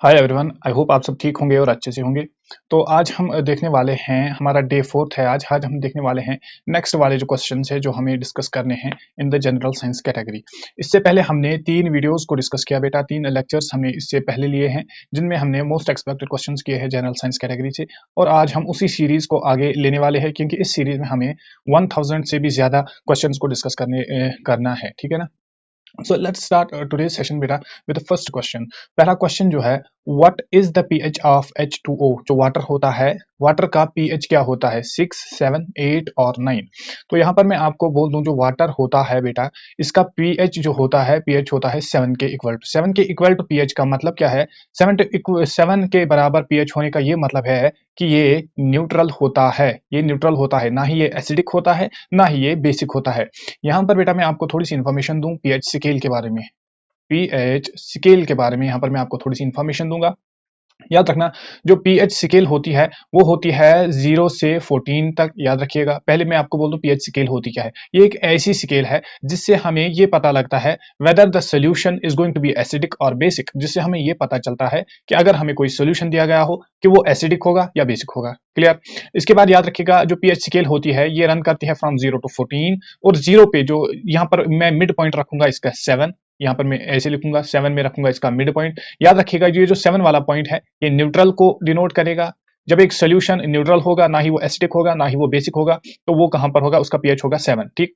Hi everyone, I hope आप सब ठीक होंगे और अच्छे से होंगे। तो आज हम देखने वाले हैं, हमारा डे 4th है आज हम देखने वाले हैं नेक्स्ट वाले जो क्वेश्चंस है जो हमें डिस्कस करने हैं in the general science category. इससे पहले हमने 3 वीडियोस को डिस्कस किया बेटा, 3 लेक्चर्स हमने इससे पहले लिए हैं जिनमें हमने मोस्ट एक्सपेक्टेड क्वेश्चंस किए हैं जनरल साइंस कैटेगरी से। और आज हम उसी सीरीज को आगे लेने वाले हैं क्योंकि इस सीरीज में हमें 1000 से भी ज़्यादा क्वेश्चंस को डिस्कस करना है, ठीक है ना। So let's start today's session beta with the first question। पहला क्वेश्चन जो है, what is the pH of H2O? जो वाटर होता है, वाटर का pH क्या होता है, 6, 7, 8 और 9। तो यहाँ पर मैं आपको बोल दूं, जो वाटर होता है बेटा, इसका pH जो होता है, pH होता है 7 के इक्वल टू। 7 के इक्वल टू pH का मतलब क्या है, 7 के बराबर pH होने का ये मतलब है कि ये न्यूट्रल होता है, ये न्यूट्रल होता है, ना ही ये एसिडिक होता है, ना ही ये बेसिक होता है। यहाँ पर बेटा मैं आपको थोड़ी सी इन्फॉर्मेशन दूं पीएच स्केल के बारे में। पीएच स्केल के बारे में यहाँ पर मैं आपको थोड़ी सी इन्फॉर्मेशन दूंगा। याद रखना, जो पीएच स्केल होती है वो होती है 0 से 14 तक। याद रखिएगा, पहले मैं आपको बोल दूं पीएच स्केल होती क्या है। ये एक ऐसी स्केल है जिससे हमें ये पता लगता है whether the solution is going to be acidic और बेसिक, जिससे हमें ये पता चलता है कि अगर हमें कोई सोल्यूशन दिया गया हो कि वो एसिडिक होगा या बेसिक होगा। क्लियर। इसके बाद याद रखिएगा, जो पीएच स्केल होती है ये रन करती है फ्रॉम 0 टू 14। और 0 पे जो यहाँ पर मैं मिड पॉइंट रखूंगा इसका 7, यहाँ पर मैं ऐसे लिखूंगा 7 में रखूंगा इसका मिड पॉइंट। याद रखिएगा, ये जो 7 वाला पॉइंट है ये न्यूट्रल को डिनोट करेगा। जब एक सोल्यूशन न्यूट्रल होगा, ना ही वो एसिडिक होगा ना ही वो बेसिक होगा, तो वो कहां पर होगा, उसका पीएच होगा 7। ठीक।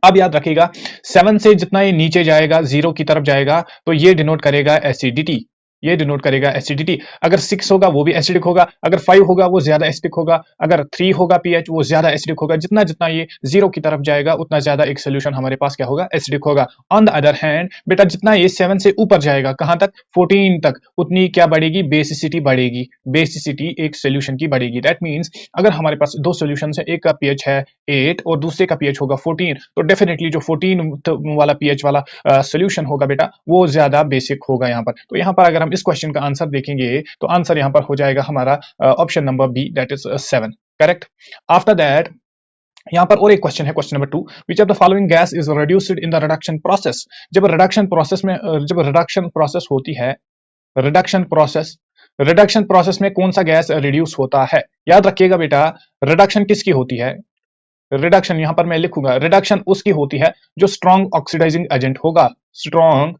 अब याद रखिएगा, 7 से जितना ये नीचे जाएगा, 0 की तरफ जाएगा, तो ये डिनोट करेगा एसिडिटी, ये डिनोट करेगा एसिडिटी। अगर 6 होगा वो भी एसिडिक होगा, अगर 5 होगा वो ज्यादा एसिडिक होगा, अगर 3 होगा पीएच वो ज्यादा एसिडिक होगा। जितना जितना ये 0 की तरफ जाएगा उतना ज्यादा एक सोल्यूशन हमारे पास क्या होगा, एसिडिक होगा। ऑन द अदर हैंड बेटा, जितना ये 7 से ऊपर जाएगा, कहां तक, 14 तक, उतनी क्या बढ़ेगी, बेसिसिटी बढ़ेगी। बेसिसिटी एक सोल्यूशन की बढ़ेगी। दैट मीन्स अगर हमारे पास दो सोल्यूशन है, एक का पीएच है 8 और दूसरे का पीएच होगा 14, तो डेफिनेटली जो 14 वाला पीएच वाला सोल्यूशन होगा बेटा वो ज्यादा बेसिक होगा यहाँ पर। तो यहाँ पर अगर हम इस क्वेश्चन का आंसर देखेंगे तो आंसर यहाँ पर हो जाएगा हमारा option number B, that is 7। Correct. After that यहाँ पर और एक क्वेश्चन है, question number 2, which of the following gas is reduced in the reduction process. जब रिडक्शन प्रोसेस में जब रिडक्शन प्रोसेस होती है, रिडक्शन प्रोसेस, रिडक्शन प्रोसेस में कौन सा गैस रिड्यूस होता है। याद रखिएगा बेटा, रिडक्शन किसकी होती है, रिडक्शन यहां पर मैं लिखूंगा, रिडक्शन उसकी होती है जो स्ट्रॉन्ग ऑक्सीडाइजिंग एजेंट होगा, स्ट्रॉन्ग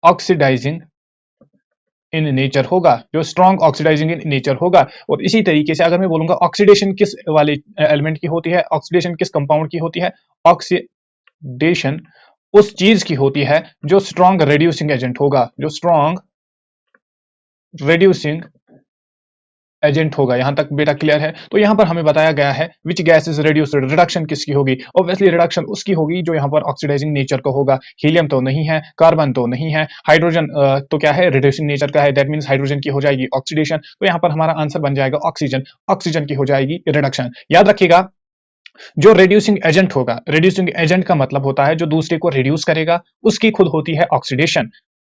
ऑक्सीडाइजिंग इन नेचर होगा, जो स्ट्रॉन्ग ऑक्सीडाइजिंग इन नेचर होगा। और इसी तरीके से अगर मैं बोलूंगा ऑक्सीडेशन किस वाले एलिमेंट की होती है, ऑक्सीडेशन किस कंपाउंड की होती है, ऑक्सीडेशन उस चीज की होती है जो स्ट्रॉन्ग रेड्यूसिंग एजेंट होगा, जो स्ट्रॉन्ग रेड्यूसिंग एजेंट होगा। यहां तक बेटा क्लियर है। तो यहां पर हमें बताया गया है which gas is reduced, reduction किसकी होगी, ऑब्वियसली रिडक्शन उसकी होगी जो यहां पर ऑक्सीडाइजिंग नेचर का होगा। हीलियम तो नहीं है, कार्बन तो नहीं है, हाइड्रोजन तो क्या है, रिड्यूसिंग नेचर का है, दैट मींस हाइड्रोजन की हो जाएगी ऑक्सीडेशन। तो यहां पर हमारा आंसर बन जाएगा ऑक्सीजन, ऑक्सीजन की हो जाएगी रिडक्शन। याद रखिएगा, जो रिड्यूसिंग एजेंट होगा, रिड्यूसिंग एजेंट का मतलब होता है जो दूसरे को रिड्यूस करेगा, उसकी खुद होती है ऑक्सीडेशन।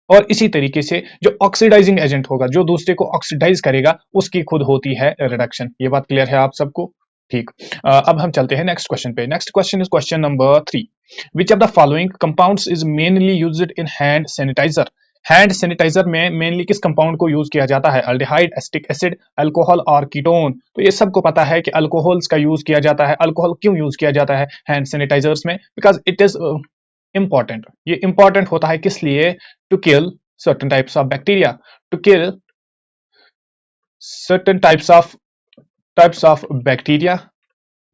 और इसी तरीके से जो ऑक्सीडाइजिंग एजेंट होगा, जो दूसरे को ऑक्सीडाइज करेगा, उसकी खुद होती है रिडक्शन। ये बात क्लियर है आप सबको। ठीक। अब हम चलते हैं नेक्स्ट क्वेश्चन पे। Next question is question number 3, which of the following compounds is mainly used in hand sanitizer. Hand sanitizer में मेनली किस कंपाउंड को यूज किया जाता है, अल्डिहाइड, एसिटिक एसिड, अल्कोहल और कीटोन। तो ये सबको पता है कि अल्कोहल्स का यूज किया जाता है। अल्कोहल क्यों यूज किया जाता है हैंड सैनिटाइजर्स में, बिकॉज इट इज इंपॉर्टेंट। ये इंपॉर्टेंट होता है किस लिए, to kill certain types of bacteria, to kill certain types of bacteria,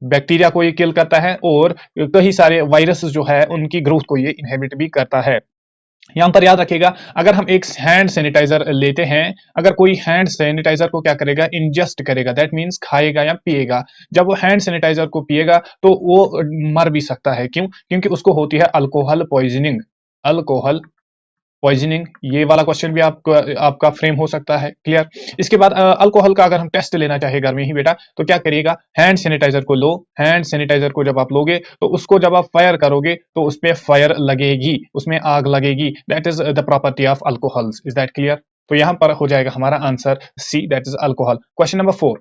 bacteria को ये किल करता है और कई सारे वायरस जो है उनकी ग्रोथ को ये इनहिबिट भी करता है। यहां पर याद रखिएगा, अगर हम एक हैंड सैनिटाइजर लेते हैं, अगर कोई हैंड सैनिटाइजर को क्या करेगा, इंजेस्ट करेगा, दैट मींस खाएगा या पिएगा। जब वो हैंड सैनिटाइजर को पिएगा तो वो मर भी सकता है। क्यों, क्योंकि उसको होती है अल्कोहल पॉइजनिंग, अल्कोहल पॉइजनिंग। ये वाला क्वेश्चन भी आपका फ्रेम हो सकता है। क्लियर। इसके बाद अल्कोहल का अगर हम टेस्ट लेना चाहे घर में ही बेटा, तो क्या करिएगा, हैंड सैनिटाइजर को लो, हैंड सैनिटाइजर को जब आप लोगे तो उसको जब आप फायर करोगे तो उसमें फायर लगेगी, उसमें आग लगेगी। That is the property of alcohols. Is that clear. तो यहां पर हो जाएगा हमारा answer C, that is alcohol. Question number 4,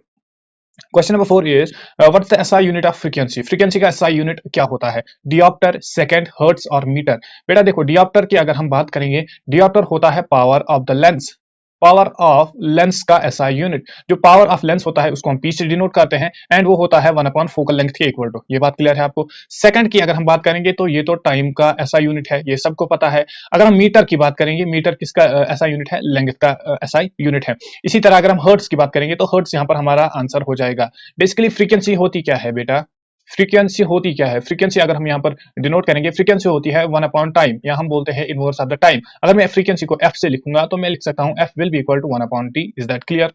question number 4 is what's the SI unit of frequency. Frequency का एसआई यूनिट क्या होता है? डिऑप्टर, सेकंड, हर्ट्ज और मीटर। बेटा देखो, डिऑप्टर की अगर हम बात करेंगे, डिऑप्टर होता है power of the lens. Power of lens का एसआई यूनिट, जो पावर ऑफ लेंस होता है उसको हम पी से डिनोट करते हैं, एंड वो होता है 1 अपॉन फोकल लेंथ के इक्वल टू। ये बात क्लियर है आपको? सेकंड की अगर हम बात करेंगे तो ये तो टाइम का एसआई यूनिट है, ये सबको पता है। अगर हम मीटर की बात करेंगे, मीटर किसका एसआई यूनिट है? लेंथ का एसआई यूनिट है। इसी तरह अगर हम हर्ट्ज की बात करेंगे तो हर्ट्ज यहाँ पर हमारा आंसर हो जाएगा। बेसिकली फ्रीक्वेंसी होती क्या है बेटा? फ्रीक्वेंसी होती क्या है? फ्रीक्वेंसी अगर हम यहाँ पर डिनोट करेंगे, फ्रीक्वेंसी होती है 1 अपॉन टाइम, या हम बोलते हैं इनवर्स ऑफ द टाइम। अगर मैं फ्रीक्वेंसी को एफ से लिखूंगा तो मैं लिख सकता हूँ F will be equal to 1 upon T. Is that clear?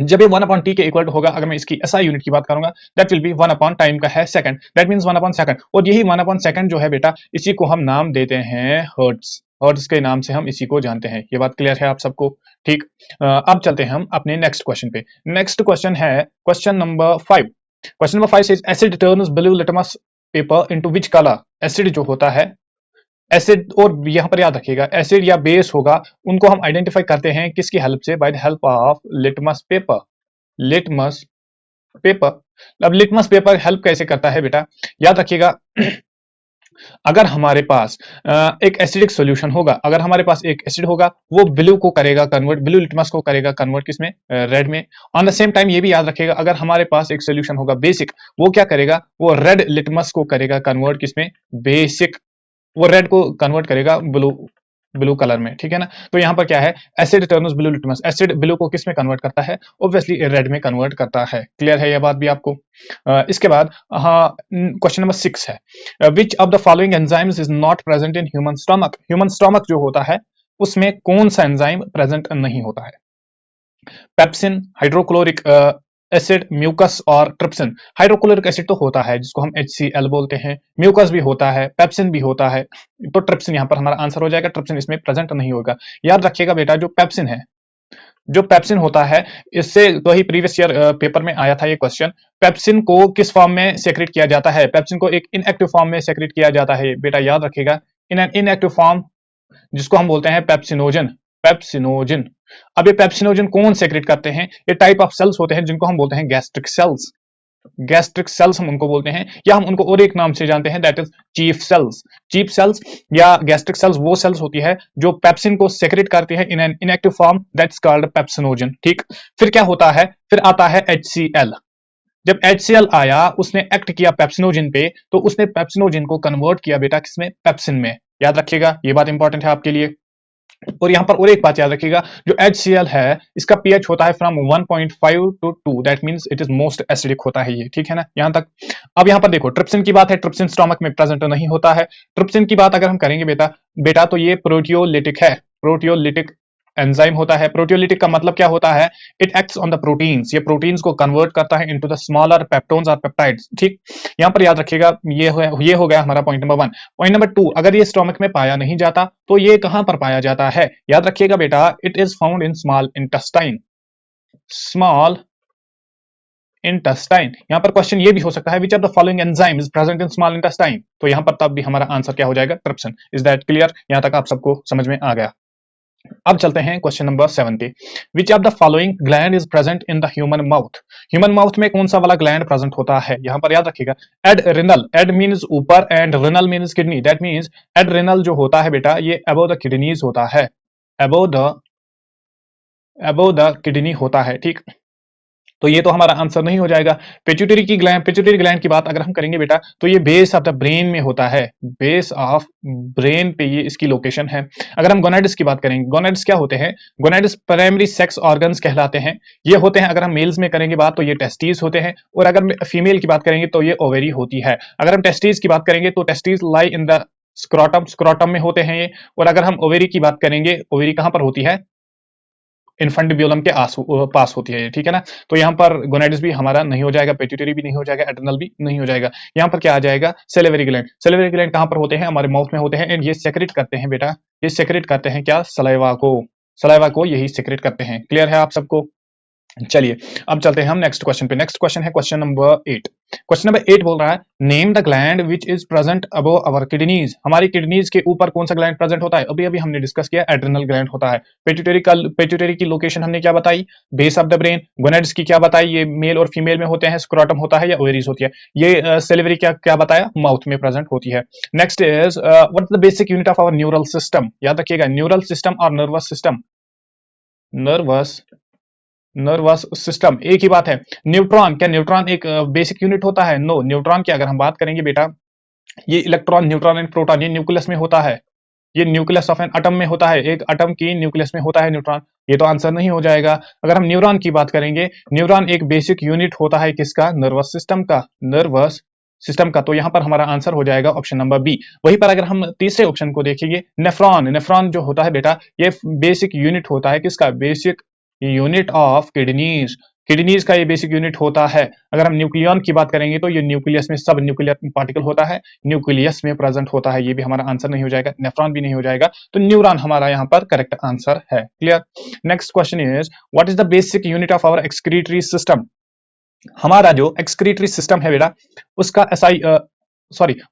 जब ये 1 अपॉन टी के इक्वल टू होगा, अगर मैं इसकी एसआई यूनिट की बात करूंगा, that will be 1 upon time का है second, that means 1 upon second. और यही 1 अपॉन सेकंड जो है बेटा, इसी को हम नाम देते हैं हर्ट्ज। हर्ट्ज के नाम से हम इसी को जानते हैं। ये बात क्लियर है आप सबको? ठीक। अब चलते हैं हम अपने नेक्स्ट क्वेश्चन पे। नेक्स्ट क्वेश्चन है question number 5। Question number 5 says asset turns blue litmus paper into which colour. Acid जो होता है, एसिड, और यहां पर याद रखिएगा एसिड या बेस होगा, उनको हम आइडेंटिफाई करते हैं किसकी हेल्प से? By the help of litmus paper. Litmus paper. अब लिटमस पेपर हेल्प कैसे करता है बेटा? याद रखिएगा, अगर हमारे पास एक एसिडिक सॉल्यूशन होगा, अगर हमारे पास एक एसिड होगा, वो ब्लू को करेगा कन्वर्ट, ब्लू लिटमस को करेगा कन्वर्ट किसमें? रेड में। ऑन द सेम टाइम ये भी याद रखिएगा, अगर हमारे पास एक सॉल्यूशन होगा बेसिक, वो क्या करेगा? वो रेड लिटमस को करेगा कन्वर्ट किसमें? बेसिक। वो रेड को कन्वर्ट करेगा ब्लू, ब्लू कलर में। ठीक है ना? तो यहां पर क्या है? Asset turns blue litmus, acid blue को किस में कन्वर्ट करता है? ऑब्वियसली रेड में कन्वर्ट करता है। क्लियर है ये बात भी आपको? इसके बाद हाँ, क्वेश्चन नंबर 6 है, विच of the following enzymes is not present in human stomach. Human stomach जो होता है उसमें कौन सा एंजाइम प्रेजेंट नहीं होता है? पेप्सिन, हाइड्रोक्लोरिक एसिड, म्यूकस और ट्रिप्सिन। हाइड्रोक्लोरिक एसिड तो होता है जिसको हम HCl बोलते हैं, म्यूकस भी होता है, पेप्सिन भी होता है, तो ट्रिप्सिन यहाँ पर हमारा आंसर हो जाएगा। ट्रिप्सिन इसमें प्रेजेंट नहीं होगा। याद रखिएगा बेटा, जो पेप्सिन है, जो पेप्सिन होता है, इससे वही प्रीवियस ईयर पेपर में आया था ये क्वेश्चन। पेप्सिन को किस फॉर्म में सेक्रेट किया जाता है? पेप्सिन को एक इनएक्टिव फॉर्म में सेक्रेट किया जाता है बेटा, याद रखिएगा, इन एन इनएक्टिव फॉर्म, जिसको हम बोलते हैं पेप्सिनोजन। पेप्सिनोजन। अब ये पेप्सिनोजन कौन सेक्रेट करते हैं? ये टाइप ऑफ सेल्स होते हैं जिनको हम बोलते हैं गैस्ट्रिक सेल्स। गैस्ट्रिक सेल्स हम उनको बोलते हैं, या हम उनको और एक नाम से जानते हैं, that is chief cells. Chief cells या गैस्ट्रिक सेल्स वो सेल्स होती है जो पेप्सिन को सेक्रेट करती है in an inactive form, that's called pepsinogen. ठीक। फिर क्या होता है? फिर आता है HCl। जब HCl आया, उसने एक्ट किया पेप्सिनोजन पे, तो उसने पेप्सिनोजन को कन्वर्ट किया बेटा किसमें? पेप्सिन में। याद रखिएगा, ये बात इंपॉर्टेंट है आपके लिए। और यहां पर और एक बात याद रखिएगा, जो HCl है, इसका pH होता है from 1.5 to 2, that means it is most acidic होता है ये। ठीक है ना यहां तक? अब यहां पर देखो, ट्रिप्सिन की बात है, ट्रिप्सिन स्टमक में प्रेजेंट नहीं होता है। ट्रिप्सिन की बात अगर हम करेंगे बेटा, तो ये प्रोटियोलिटिक है। प्रोटियोलिटिक एंजाइम होता है। प्रोटियोलिटिक का मतलब क्या होता है? It acts on the proteins, ये प्रोटीन्स को कन्वर्ट करता है इनटू द स्मॉलर पेप्टोन्स और पेप्टाइड्स। ठीक। यहां पर याद रखिएगा, ये हो गया हमारा पॉइंट नंबर 1। पॉइंट नंबर 2, अगर ये स्टमक में पाया नहीं जाता तो ये कहां पर पाया जाता है? याद रखिएगा बेटा, it is found in small intestine. Small intestine. यहां पर क्वेश्चन ये भी हो सकता है, विच of the following enzyme is present in small intestine, तो यहां पर तब भी हमारा आंसर क्या हो जाएगा? ट्रिप्सिन। Is that clear? यहां तक आप सबको समझ में आ गया? अब चलते हैं क्वेश्चन नंबर 7 पे। विच of the following gland is present in the human mouth. Human mouth में कौन सा वाला ग्लैंड प्रेजेंट होता है? यहां पर याद रखिएगा, एडरिनल। एड मींस ऊपर and renal means kidney, that means adrenal जो होता है बेटा, ये अबव द किडनीज होता है। अबव द किडनी होता है। ठीक। तो ये तो हमारा आंसर नहीं हो जाएगा। पिट्यूटरी ग्लैंड की बात अगर हम करेंगे बेटा, तो ये बेस ऑफ द ब्रेन में होता है। बेस ऑफ ब्रेन पे ये इसकी लोकेशन है। अगर हम गोनाड्स की बात करेंगे, गोनाड्स क्या होते हैं? गोनाड्स प्राइमरी सेक्स ऑर्गन्स कहलाते हैं। ये होते हैं, अगर हम मेल्स में करेंगे बात, तो ये टेस्टीज होते हैं, और अगर फीमेल की बात करेंगे तो ये ओवेरी होती है। अगर हम टेस्टीज की बात करेंगे तो testes lie in the scrotum, scrotum में होते हैं ये। और अगर हम ओवेरी की बात करेंगे, ओवेरी कहां पर होती है? इन्फंडिब्यूलम के पास होती है। ठीक है ना? तो यहाँ पर गोनाड्स भी हमारा नहीं हो जाएगा, पिट्यूटरी भी नहीं हो जाएगा, एड्रिनल भी नहीं हो जाएगा। यहाँ पर क्या आ जाएगा? Salivary gland. सेलेवरी ग्लैंड कहां पर होते हैं? हमारे माउथ में होते हैं, एंड ये सेक्रेट करते हैं बेटा, ये सेक्रेट करते हैं क्या? सलाइवा को। सलाइवा को यही सेक्रेट करते हैं। क्लियर है आप सबको? चलिए अब चलते हैं हम नेक्स्ट क्वेश्चन पे। नेक्स्ट क्वेश्चन है क्वेश्चन नंबर 8। क्वेश्चन नंबर 8 बोल रहा है name the gland which is present above our kidneys. हमारी किडनीज के ऊपर कौन सा ग्लैंड प्रेजेंट होता है? अभी अभी हमने डिस्कस किया एड्रिनल ग्लैंड होता है। पेट्यूटरी की लोकेशन हमने क्या बताई? Base of the brain. Gonads की क्या बताई? ये मेल और फीमेल में होते हैं, स्क्रोटम होता है या ओवरीज होती है। ये सेलिवरी क्या क्या बताया? माउथ में प्रेजेंट होती है। Next is what is the basic unit of our neural system. याद रखिएगा न्यूरल सिस्टम और nervous system, nervous nervous system एक ही बात है। न्यूट्रॉन, क्या न्यूट्रॉन एक बेसिक यूनिट होता है? नो। न्यूट्रॉन की अगर हम बात करेंगे बेटा, ये इलेक्ट्रॉन, न्यूट्रॉन एंड प्रोटॉन, ये न्यूक्लियस में होता है। ये न्यूक्लियस ऑफ एन एटम में होता है, एक एटम की न्यूक्लियस में होता है न्यूट्रॉन। ये तो आंसर नहीं हो जाएगा। अगर हम न्यूरॉन की बात करेंगे, न्यूरॉन एक बेसिक यूनिट होता है किसका? नर्वस सिस्टम का, नर्वस सिस्टम का। तो यहां पर हमारा आंसर हो जाएगा ऑप्शन नंबर बी। वहीं पर अगर हम तीसरे ऑप्शन को देखेंगे, नेफ्रॉन, नेफ्रॉन जो होता है बेटा, ये बेसिक यूनिट होता है किसका? Basic unit of kidneys. Kidneys का ये बेसिक यूनिट होता है। अगर हम न्यूक्लियन की बात करेंगे तो ये न्यूक्लियस में सब न्यूक्लियर पार्टिकल होता है, न्यूक्लियस में प्रेजेंट होता है। ये भी हमारा आंसर नहीं हो जाएगा, नेफ्रॉन भी नहीं हो जाएगा। तो न्यूरॉन हमारा यहाँ पर करेक्ट आंसर है। Clear. Next question is what is the basic unit of our excretory system. हमारा जो एक्सक्रीटरी सिस्टम है बेटा, उसका एसआई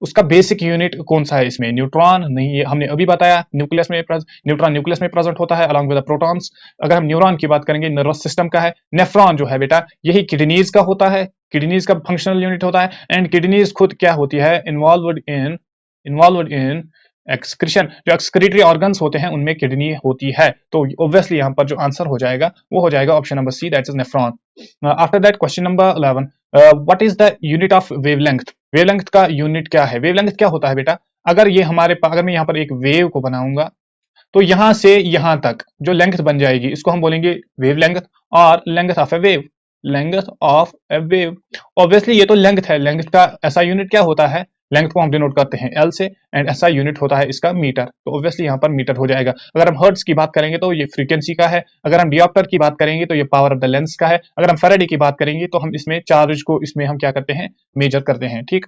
उसका बेसिक यूनिट कौन सा है इसमें? न्यूट्रॉन नहीं, ये हमने अभी बताया, न्यूक्लियस में न्यूट्रॉन न्यूक्लियस में प्रेजेंट होता है अलॉन्ग विद द प्रोटॉन्स। अगर हम न्यूरॉन की बात करेंगे, नर्वस सिस्टम का है। नेफ्रॉन जो है बेटा, यही किडनीज का होता है, किडनीज का फंक्शनल यूनिट होता है। एंड किडनीज खुद क्या होती है? Involved in excretion. जो एक्सक्रीटरी ऑर्गन्स होते हैं उनमें किडनी होती है। तो ऑब्वियसली यहाँ पर जो आंसर हो जाएगा वो हो जाएगा option number C, that is nephron. After that question number 11, what is the unit of wavelength. Wavelength का यूनिट क्या है? वेवलेंथ क्या होता है बेटा? अगर ये अगर मैं यहाँ पर एक वेव को बनाऊंगा, तो यहां से यहां तक जो लेंथ बन जाएगी, इसको हम बोलेंगे वेवलेंथ। और length of A wave, length of A wave. Obviously ये तो लेंथ है, लेंथ का ऐसा यूनिट क्या होता है? लेंथ को हम डिनोट करते हैं एल से, एंड ऐसा यूनिट होता है इसका मीटर। तो ऑब्वियसली यहाँ पर मीटर हो जाएगा। अगर हम हर्ट्ज की बात करेंगे तो ये फ्रीक्वेंसी का है। अगर हम डियोप्टर की बात करेंगे तो ये पावर ऑफ द लेंस का है। अगर हम फैराडे की बात करेंगे तो हम इसमें चार्ज को इसमें हम क्या करते हैं? मेजर करते हैं। ठीक।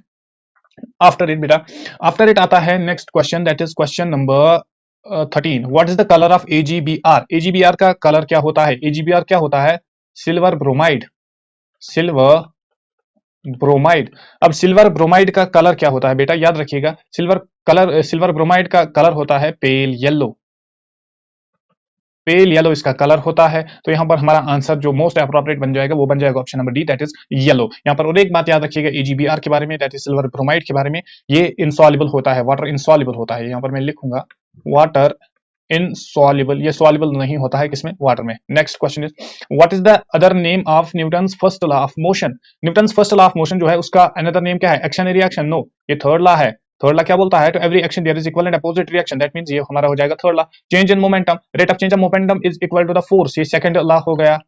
आफ्टर इट बेटा, आफ्टर इट आता है next question, that is question number 13। What is the colour of AgBr. AgBr का कलर क्या होता है? एजीबीआर क्या होता है? Silver bromide, silver bromide. अब सिल्वर ब्रोमाइड का कलर क्या होता है बेटा? याद रखिएगा, सिल्वर ब्रोमाइड का कलर होता है पेल येलो, पेल येलो इसका कलर होता है। तो यहाँ पर हमारा आंसर जो मोस्ट अप्रोप्रिएट बन जाएगा वो बन जाएगा option number D, that is yellow. यहाँ पर और एक बात याद रखिएगा एजीबीआर के बारे में, दैट इज सिल्वर ब्रोमाइड के बारे में, ये इनसॉल्युबल होता है, वाटर इनसॉल्युबल होता है। यहाँ पर मैं लिखूंगा वाटर इनसॉल्युबल, ये सॉल्युबल नहीं होता है किसमें? वाटर में। Next question is what is the other name of Newton's first law of motion. Newton's first law of motion जो है उसका अनदर नेम क्या है? Action reaction. नो, ये थर्ड लॉ है। थर्ड लॉ क्या बोलता है? To every action there is equal and opposite reaction. That means ये हमारा हो जाएगा third law. Change in momentum, rate of change of momentum is equal to the force, ये सेकंड लॉ हो गया,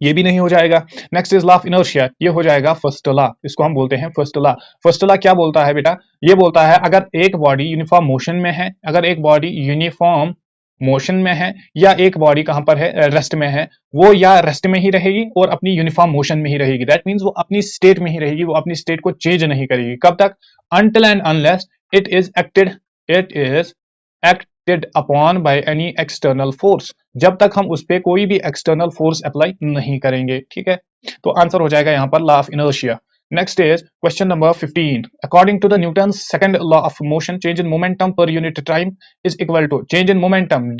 ये भी नहीं हो जाएगा। Next is law of inertia, ये हो जाएगा फर्स्ट लॉ, इसको हम बोलते हैं फर्स्ट लॉ। फर्स्ट लॉ क्या बोलता है बेटा? ये बोलता है अगर एक बॉडी यूनिफॉर्म मोशन में है, अगर एक बॉडी यूनिफॉर्म मोशन में है, या एक बॉडी कहां पर है? रेस्ट में है, वो या रेस्ट में ही रहेगी और अपनी यूनिफॉर्म मोशन में ही रहेगी। दैट मींस वो अपनी स्टेट में ही रहेगी, वो अपनी स्टेट को चेंज नहीं करेगी। कब तक? Until and unless it is acted upon by any external force, जब तक हम उस पर कोई भी एक्सटर्नल फोर्स अप्लाई नहीं करेंगे। ठीक है, तो आंसर हो जाएगा यहाँ पर law of inertia. Next is question number 15. According to the Newton's second law of motion, change in momentum per unit time is equal to change in momentum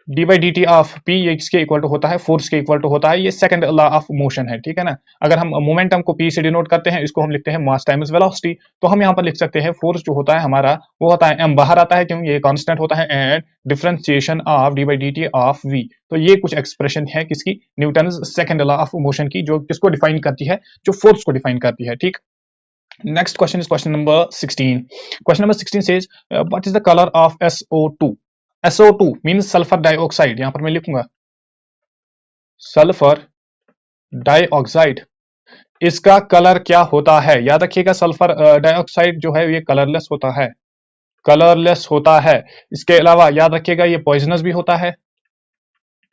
D by d t of P, ये किसके equal to होता है? Force के equal to होता है। ये second law of motion है। ठीक है ना। अगर हम मोमेंटम को पी से डिनोट करते हैं, इसको हम लिखते हैं मास टाइम्स वेलोसिटी। तो हम यहाँ पर लिख सकते हैं फोर्स जो होता है हमारा वो होता है एम, बाहर आता है क्योंकि ये कांस्टेंट होता है, and differentiation of d by d t of v. तो ये कुछ एक्सप्रेशन है किसकी? Newton second law of motion की, जो किसको डिफाइन करती है? जो फोर्स को डिफाइन करती है। ठीक। Next question is question number 16. Question number 16 says what is the colour of SO2। SO2 means sulphur dioxide. यहां पर मैं लिखूंगा सल्फर डाइऑक्साइड, इसका कलर क्या होता है? याद रखिएगा, सल्फर डाइऑक्साइड जो है ये कलरलेस होता है, कलरलेस होता है। इसके अलावा याद रखिएगा ये पॉइजनस भी होता है,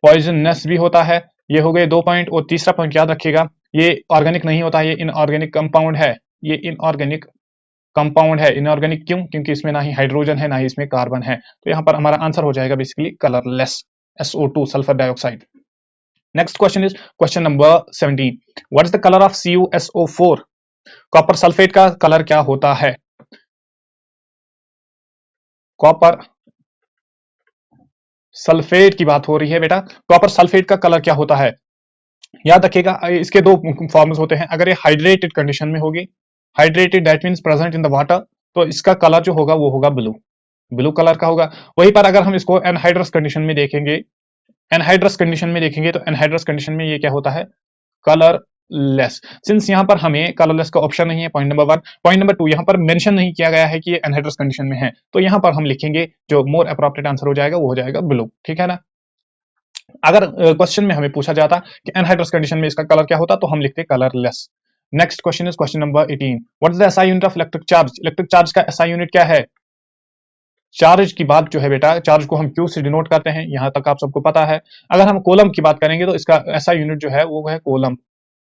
पॉइजनस भी होता है। ये हो गए 2 पॉइंट। और तीसरा पॉइंट याद रखिएगा, ये ऑर्गेनिक नहीं होता है, ये इनऑर्गेनिक कंपाउंड है, ये इनऑर्गेनिक कंपाउंड है। इनऑर्गेनिक क्यों? क्योंकि इसमें ना ही हाइड्रोजन है ना ही इसमें कार्बन है। तो यहाँ पर हमारा आंसर हो जाएगा basically colourless, SO2 sulphur dioxide. Next question is question number 17, what is the colour of CuSO4? Copper sulphate का कलर क्या होता है? कॉपर सल्फेट की बात हो रही है बेटा। कॉपर सल्फेट का कलर क्या होता है? याद रखिएगा, इसके दो फॉर्म्स होते हैं। अगर ये हाइड्रेटेड कंडीशन में होगी, hydrated that means present in the water, तो इसका कलर जो होगा वो होगा ब्लू, ब्लू कलर का होगा। वहीं पर अगर हम इसको एनहाइड्रस कंडीशन में देखेंगे, एनहाइड्रस कंडीशन में देखेंगे तो एनहाइड्रस कंडीशन में ये क्या होता है? कलरलेस। सिंस यहाँ पर हमें कलरलेस का ऑप्शन नहीं है, पॉइंट नंबर 1। पॉइंट नंबर 2, यहाँ पर मेंशन नहीं किया गया है कि ये एनहाइड्रस कंडीशन में है, तो यहाँ पर हम लिखेंगे जो मोर अप्रोप्रिएट आंसर हो जाएगा वो हो जाएगा ब्लू, ठीक है ना। अगर क्वेश्चन में हमें पूछा जाता कि एनहाइड्रस कंडीशन में इसका कलर क्या होता, तो हम लिखते colourless. Next question is question number 18, what is the SI unit of electric charge? Electric charge का एसआई यूनिट क्या है? चार्ज की बात जो है बेटा, चार्ज को हम क्यू से डिनोट करते हैं, यहां तक आप सबको पता है। अगर हम कोलम की बात करेंगे तो इसका एसआई यूनिट जो है वो है कोलम,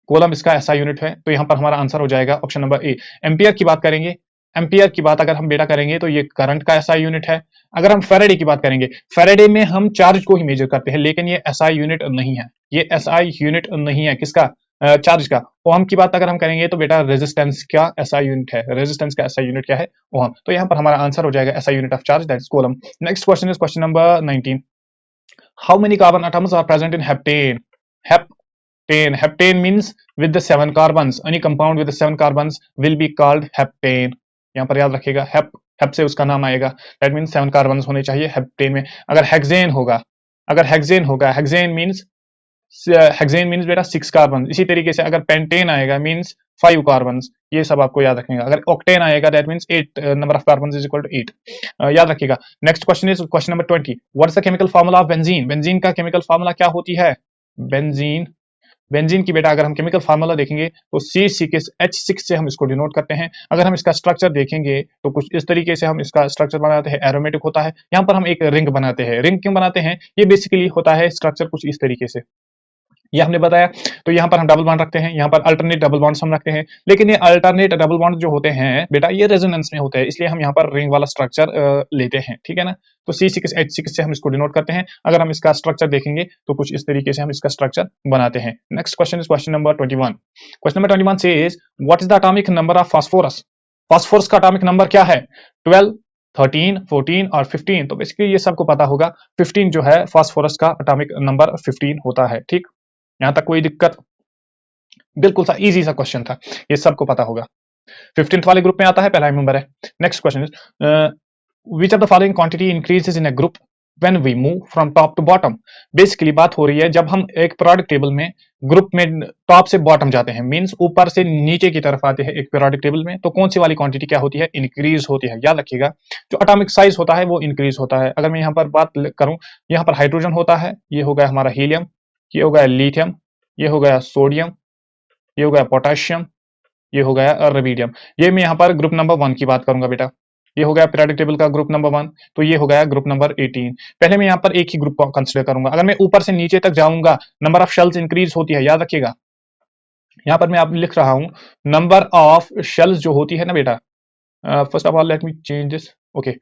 कोलम इसका एसआई यूनिट है, तो यहां पर हमारा आंसर हो जाएगा ऑप्शन नंबर ए। एम्पियर की बात करेंगे, एम्पियर की बात अगर हम बेटा करेंगे तो ये करंट का एसआई यूनिट है। अगर हम फेरेडे की बात करेंगे, फेरेडे में हम चार्ज को ही मेजर करते हैं, लेकिन ये एसआई यूनिट नहीं है, ये एसआई यूनिट नहीं है किसका? चार्ज का। ओहम की बात अगर हम करेंगे तो बेटा रेजिस्टेंस का एसआई यूनिट है, रेजिस्टेंस का एसआई यूनिट क्या है? ओहम। तो यहां पर हमारा आंसर हो जाएगा SI unit of charge that is coulomb. Next question is question number 19, how many carbon atoms are present in heptane? Heptane. Heptane means with the 7 carbons. Any compound with the 7 carbons will be called heptane. यहाँ पर याद रखिएगा, हेप से उसका नाम आएगा, that means 7 carbons होने चाहिए हेप्टेन में। अगर हेक्सेन होगा, हेक्सेन मीन्स बेटा 6 कार्बन। इसी तरीके से अगर पेंटेन आएगा मीन्स 5 कार्बन्स। ये सब आपको याद रखिएगा। अगर ऑक्टेन आएगा that means 8, number of carbons is equal to 8, याद रखिएगा। Next question is question number 20, what is the chemical formula of benzene? Benzene का केमिकल फार्मूला क्या होती है? बेंजीन, बेंजीन की बेटा अगर हम केमिकल फार्मूला देखेंगे तो C6H6 से हम इसको डिनोट करते हैं। अगर हम इसका स्ट्रक्चर देखेंगे तो कुछ इस तरीके से हम इसका स्ट्रक्चर बनाते हैं, एरोमेटिक होता है। यहाँ पर हम एक रिंग बनाते हैं। रिंग क्यों बनाते हैं? ये बेसिकली होता है स्ट्रक्चर कुछ इस तरीके से, ये हमने बताया। तो यहाँ पर हम डबल बॉन्ड रखते हैं, यहाँ पर अल्टरनेट डबल बॉन्ड्स हम रखते हैं, लेकिन ये अल्टरनेट डबल बॉन्ड जो होते हैं बेटा ये रेजोनेंस में होते हैं, इसलिए हम यहाँ पर रिंग वाला स्ट्रक्चर लेते हैं, ठीक है ना। तो C6H6 से हम इसको डिनोट करते हैं। अगर हम इसका स्ट्रक्चर देखेंगे तो कुछ इस तरीके से हम इसका स्ट्रक्चर बनाते हैं। Next question is question number 21। Question number 21 says what is the atomic number of phosphorus? Phosphorus का एटॉमिक नंबर क्या है? 12, 13, 14 और 15। तो बेसिकली ये सबको पता होगा, 15 जो है फास्फोरस का एटॉमिक नंबर 15 होता है, ठीक। यहां तक कोई दिक्कत? बिल्कुल सा इजी सा क्वेश्चन था, ये सबको पता होगा। 15th वाले ग्रुप में आता है, पहला नंबर है। Next question is which of the following quantity increases in a group when we move from top to bottom? Basically बात हो रही है जब हम एक पीरियोडिक टेबल में ग्रुप में टॉप से बॉटम जाते हैं, मींस ऊपर से नीचे की तरफ आते हैं एक पीरियोडिक टेबल में, तो कौन सी वाली क्वांटिटी क्या होती है? इंक्रीज होती है। याद रखिएगा, जो एटॉमिक साइज होता है वो इंक्रीज होता है। अगर मैं यहाँ पर बात करूं, यहाँ पर हाइड्रोजन होता है, ये हो गया हमारा हीलियम, ये हो गया लिथियम, ये हो गया सोडियम, ये हो गया पोटेशियम, ये हो गया रुबिडियम। ये मैं यहाँ पर ग्रुप नंबर 1 की बात करूंगा बेटा, ये हो गया पीरियोडिक टेबल का ग्रुप नंबर 1, तो ये हो गया ग्रुप नंबर 18। पहले मैं यहाँ पर एक ही ग्रुप को कंसिडर करूंगा। अगर मैं ऊपर से नीचे तक जाऊंगा, नंबर ऑफ शेल्स इंक्रीज होती है, याद रखिएगा। यहाँ पर मैं आप लिख रहा हूं, नंबर ऑफ शेल्स जो होती है ना बेटा, first of all let me change this, okay.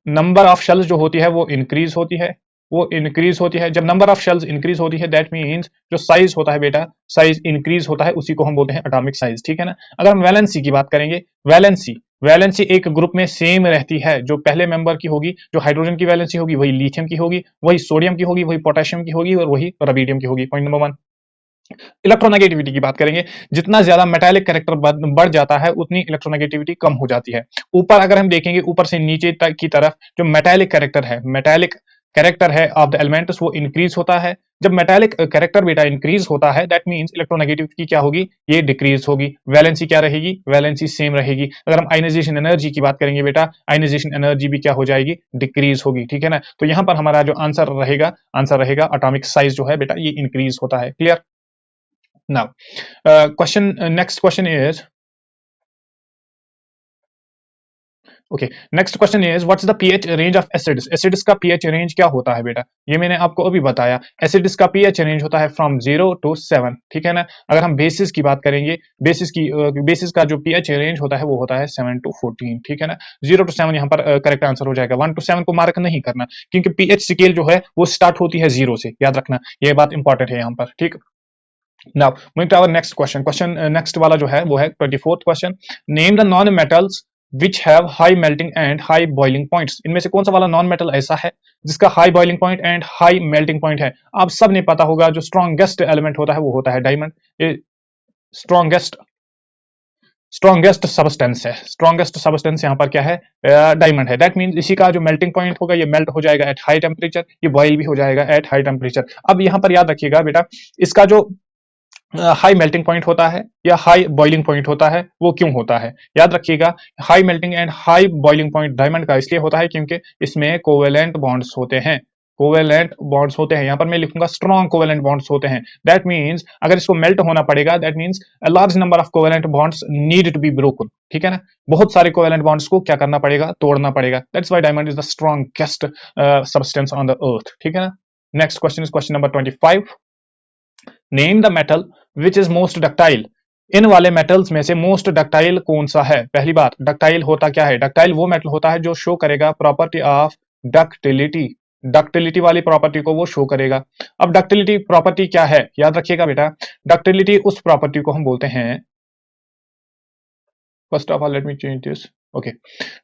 Number of shells जो होती है वो इंक्रीज होती है, वो इंक्रीज होती है। जब नंबर ऑफ शेल्स इंक्रीज होती है दैट मींस जो साइज होता है बेटा, साइज इंक्रीज होता है, उसी को हम बोलते हैं एटॉमिक साइज, ठीक है ना। अगर हम वैलेंसी की बात करेंगे, वैलेंसी एक ग्रुप में सेम रहती है। जो पहले मेंबर की होगी, जो हाइड्रोजन की वैलेंसी होगी वही लिथियम की होगी, वही सोडियम की होगी, वही पोटेशियम की होगी और वही रुबिडियम की होगी। Point number 1। इलेक्ट्रोनेगेटिविटी की बात करेंगे, जितना ज्यादा मेटालिक कैरेक्टर बढ़ जाता है उतनी इलेक्ट्रोनेगेटिविटी कम हो जाती है। ऊपर अगर हम देखेंगे, ऊपर से नीचे तक की तरफ जो मेटालिक कैरेक्टर है ऑफ द एलिमेंट्स वो इंक्रीज होता है। जब मेटालिक कैरेक्टर बेटा इंक्रीज होता है दैट मींस इलेक्ट्रोनेगेटिविटी क्या होगी? ये डिक्रीज होगी। वैलेंसी क्या रहेगी? वैलेंसी सेम रहेगी। अगर हम आयनाइजेशन एनर्जी की बात करेंगे बेटा, आयनाइजेशन एनर्जी भी क्या हो जाएगी? डिक्रीज होगी, ठीक है ना। तो यहां पर हमारा जो आंसर रहेगा एटॉमिक साइज जो है बेटा ये इंक्रीज होता है। Clear? Now, next question is okay, next question is what's the pH range of acids. Acids का पीएच रेंज क्या होता है बेटा, ये मैंने आपको अभी बताया। एसिड्स का पीएच रेंज होता है फ्रॉम 0 to 7, ठीक है ना। अगर हम बेसिस की बात करेंगे, बेसिस का जो पीएच रेंज होता है वो होता है 7 to 14, ठीक है ना। 0 to 7 यहाँ पर करेक्ट आंसर हो जाएगा। 1 to 7 को मार्क नहीं करना, क्योंकि पीएच स्केल जो है वो स्टार्ट होती है 0 से, याद रखना, ये बात इंपॉर्टेंट है यहाँ पर, ठीक। Now moving to our next question. Next वाला जो है वो है 24th question. Name the non metals which have high melting and high boiling points. इनमें से कौन सा वाला नॉन मेटल ऐसा है जिसका high boiling point and high melting point है। आप सब ने पता होगा, जो स्ट्रॉन्गेस्ट एलिमेंट होता है वो होता है डायमंड। ये स्ट्रॉन्गेस्ट स्ट्रॉन्गेस्ट सबस्टेंस है। स्ट्रॉन्गेस्ट सबस्टेंस यहाँ पर क्या है, डायमंड है। दैट मीन्स इसी का जो मेल्टिंग पॉइंट होगा ये मेल्ट हो जाएगा एट हाई टेम्परेचर, ये बॉयल भी हो जाएगा एट हाई टेम्परेचर। अब यहाँ पर याद रखिएगा बेटा, इसका जो हाई मेल्टिंग पॉइंट होता है या हाई बॉइलिंग पॉइंट होता है वो क्यों होता है, याद रखिएगा। High melting and high boiling point diamond का इसलिए होता है क्योंकि इसमें कोवेलेंट बॉन्ड्स होते हैं। कोवेलेंट बॉन्ड्स होते हैं, यहां पर मैं लिखूंगा स्ट्रॉन्ग कोवेलेंट बॉन्ड्स होते हैं। दैट मींस अगर इसको मेल्ट होना पड़ेगा, that means a large number of covalent bonds need to be broken, ठीक है ना। बहुत सारे कोवेलेंट बॉन्ड्स को क्या करना पड़ेगा, तोड़ना पड़ेगा। That's why diamond is the strongest substance on the earth, ठीक है ना। Next question is question number 25। Name the metal which is most ductile. इन वाले मेटल्स में से मोस्ट डक्टाइल कौन सा है। पहली बात, डक्टाइल होता क्या है, डक्टाइल वो मेटल होता है जो शो करेगा प्रॉपर्टी ऑफ डक्टिलिटी। डक्टिलिटी वाली प्रॉपर्टी को वो शो करेगा। अब डक्टिलिटी प्रॉपर्टी क्या है, याद रखिएगा बेटा, डक्टिलिटी उस प्रॉपर्टी को हम बोलते हैं, first of all let me change this, okay.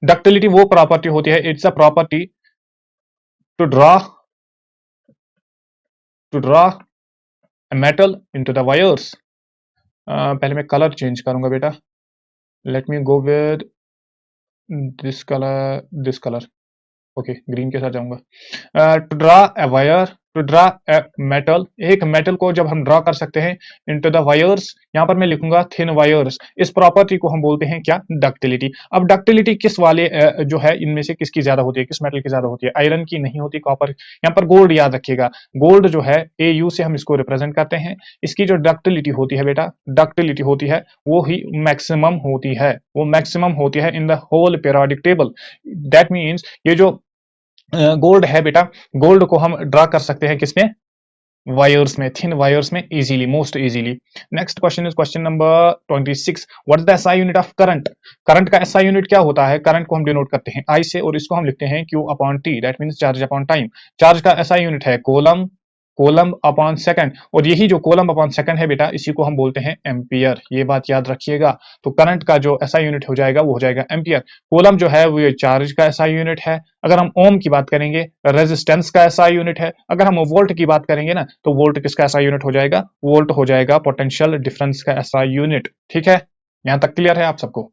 Ductility वो प्रॉपर्टी होती है, it's a property to draw metal into the wires. पहले मैं कलर चेंज करूंगा बेटा, let me go with this colour, okay, green के साथ जाऊंगा। To draw a wire, to draw a metal, एक मेटल को जब हम ड्रा कर सकते हैं इनटू द वायर्स, यहां पर मैं लिखूंगा थिन वायर्स। इस प्रॉपर्टी को हम बोलते हैं क्या, डक्टिलिटी। अब डक्टिलिटी किस वाले जो है इनमें से किसकी ज्यादा होती है, किस मेटल की ज्यादा होती है, आयरन की नहीं होती, कॉपर। यहाँ पर गोल्ड याद रखिएगा, गोल्ड जो है AU से हम इसको रिप्रेजेंट करते हैं। इसकी जो डक्टिलिटी होती है बेटा, डक्टिलिटी होती है वो ही मैक्सिमम होती है, वो मैक्सिमम होती है in the whole periodic table. That means ये जो गोल्ड है बेटा, गोल्ड को हम ड्रा कर सकते हैं किसमें, वायर्स में, थिन वायर्स में easily, most easily. Next question is question number 26। What is the SI unit of current. Current का एसआई यूनिट क्या होता है, करंट को हम डिनोट करते हैं आई से और इसको हम लिखते हैं Q upon T, that means charge upon time. Charge का एसआई यूनिट है कोलम, कोलम अपॉन सेकंड, और यही जो कोलम अपॉन सेकंड है बेटा, इसी को हम बोलते हैं एम्पियर, ये बात याद रखिएगा। तो करंट का जो एसआई यूनिट हो जाएगा वो हो जाएगा एम्पियर। कोलम जो है वो ये चार्ज का एसआई यूनिट है। अगर हम ओम की बात करेंगे, रेजिस्टेंस का एसआई यूनिट है। अगर हम वोल्ट की बात करेंगे ना, तो वोल्ट किसका एसआई यूनिट हो जाएगा, वोल्ट हो जाएगा पोटेंशियल डिफरेंस का एसआई यूनिट, ठीक है। यहां तक क्लियर है आप सबको,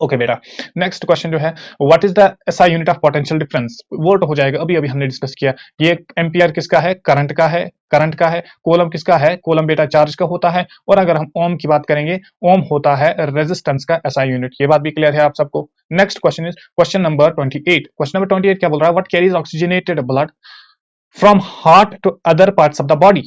ओके बेटा। नेक्स्ट क्वेश्चन जो है, what is the SI unit of potential difference, volt हो जाएगा, अभी अभी हमने डिस्कस किया। ये एम्पियर किसका है, करंट का है, करंट का है। कोलम किसका है, कोलम बेटा चार्ज का होता है। और अगर हम ओम की बात करेंगे, ओम होता है रेजिस्टेंस का एसआई यूनिट, ये बात भी क्लियर है आप सबको। Next question is question number 28। Question number 28 क्या बोल रहा है, what carries oxygenated blood from heart to other parts of the body.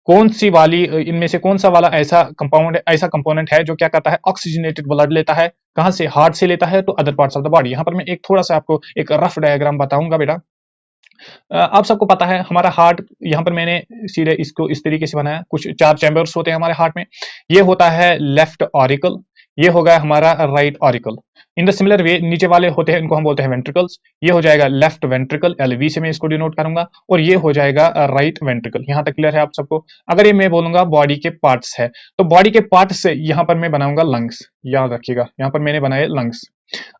कौन सी वाली इनमें से कौन सा वाला ऐसा कंपाउंड, ऐसा कंपोनेंट है जो क्या करता है, ऑक्सीजनेटेड ब्लड लेता है, कहां से, हार्ट से लेता है to other parts of the body. यहां पर मैं एक थोड़ा सा आपको एक रफ डायग्राम बताऊंगा बेटा। आप सबको पता है हमारा हार्ट, यहाँ पर मैंने सीधे इसको इस तरीके से बनाया, कुछ 4 चैम्बर्स होते हैं हमारे हार्ट में। ये होता है लेफ्ट ऑरिकल, ये हो गया हमारा right auricle. In the similar way नीचे वाले होते हैं, इनको हम बोलते हैं वेंट्रिकल्स। ये हो जाएगा लेफ्ट वेंट्रिकल, LV से मैं इसको डिनोट करूंगा, और ये हो जाएगा राइट वेंट्रिकल। यहां तक क्लियर है आप सबको। अगर ये मैं बोलूंगा बॉडी के पार्ट्स है, तो बॉडी के पार्ट्स से यहां पर मैं बनाऊंगा लंग्स, याद रखिएगा, यहां पर मैंने बनाए लंग्स।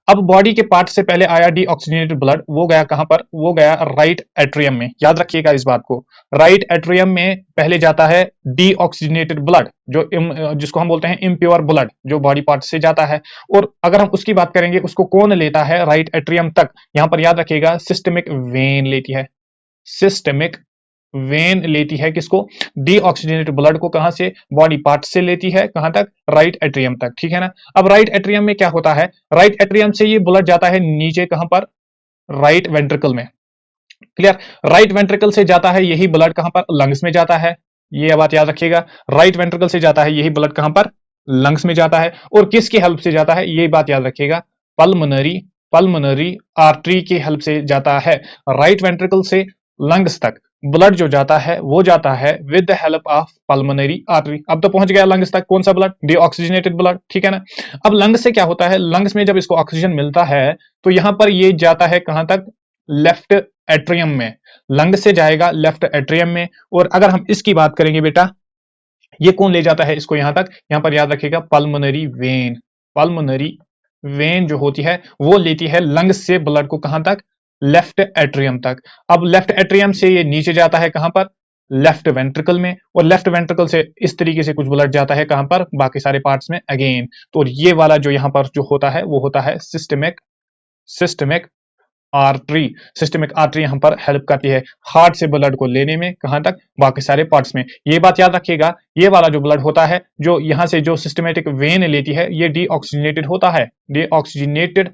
अब बॉडी के पार्ट से पहले आया डीऑक्सीजनेटेड ब्लड, वो गया कहां पर, वो गया राइट एट्रियम में, याद रखिएगा इस बात को। राइट एट्रियम में पहले जाता है डीऑक्सीजनेटेड ब्लड, जो जिसको हम बोलते हैं इम्प्योर ब्लड, जो बॉडी पार्ट से जाता है। और अगर हम उसकी बात करेंगे, उसको कौन लेता है राइट एट्रियम तक, यहां पर याद रखिएगा सिस्टमिक वेन लेती है, सिस्टमिक वेन लेती है किसको, डीऑक्सीजनेटेड ब्लड को, कहां से, बॉडी पार्ट से लेती है, कहां तक, राइट एट्रियम तक, ठीक है ना। अब राइट एट्रियम में क्या होता है, राइट एट्रियम से ये ब्लड जाता है नीचे, कहां पर, राइट वेंट्रिकल में, क्लियर। राइट वेंट्रिकल से जाता है यही ब्लड कहां पर, लंग्स में जाता है, ये बात याद रखिएगा। राइट वेंट्रिकल से जाता है यही ब्लड कहां पर, लंग्स में जाता है। और किसकी हेल्प से जाता है, ये बात याद रखिएगा, पल्मोनरी पल्मोनरी आर्टरी की हेल्प से जाता है। राइट वेंट्रिकल से लंग्स तक ब्लड जो जाता है वो जाता है with the help of pulmonary artery. अब तो पहुंच गया लंग्स तक, कौन सा ब्लड? डीऑक्सीजनेटेड ब्लड, ठीक है ना। अब लंग्स से क्या होता है, लंग्स में जब इसको ऑक्सीजन मिलता है तो यहां पर ये जाता है कहां तक? लेफ्ट एट्रियम में। लंग से जाएगा लेफ्ट एट्रियम में। और अगर हम इसकी बात करेंगे बेटा, ये कौन ले जाता है इसको यहां तक? यहां पर याद रखिएगा पल्मोनरी वेन। पल्मोनरी वेन जो होती है वो लेती है लंग्स से ब्लड को कहां तक? लेफ्ट एट्रियम तक। अब लेफ्ट एट्रियम से ये नीचे जाता है कहां पर? लेफ्ट वेंट्रिकल में। और लेफ्ट वेंट्रिकल से इस तरीके से कुछ ब्लड जाता है कहां पर? बाकी सारे पार्ट्स में अगेन। तो ये वाला जो यहां पर जो होता है वो होता है systemic systemic artery. Systemic artery यहां पर हेल्प करती है हार्ट से ब्लड को लेने में, कहां तक? बाकी सारे पार्ट्स में। ये बात याद रखिएगा, ये वाला जो ब्लड होता है जो यहां से जो सिस्टमेटिक वेन लेती है ये डीऑक्सीजनेटेड होता है, डीऑक्सीजनेटेड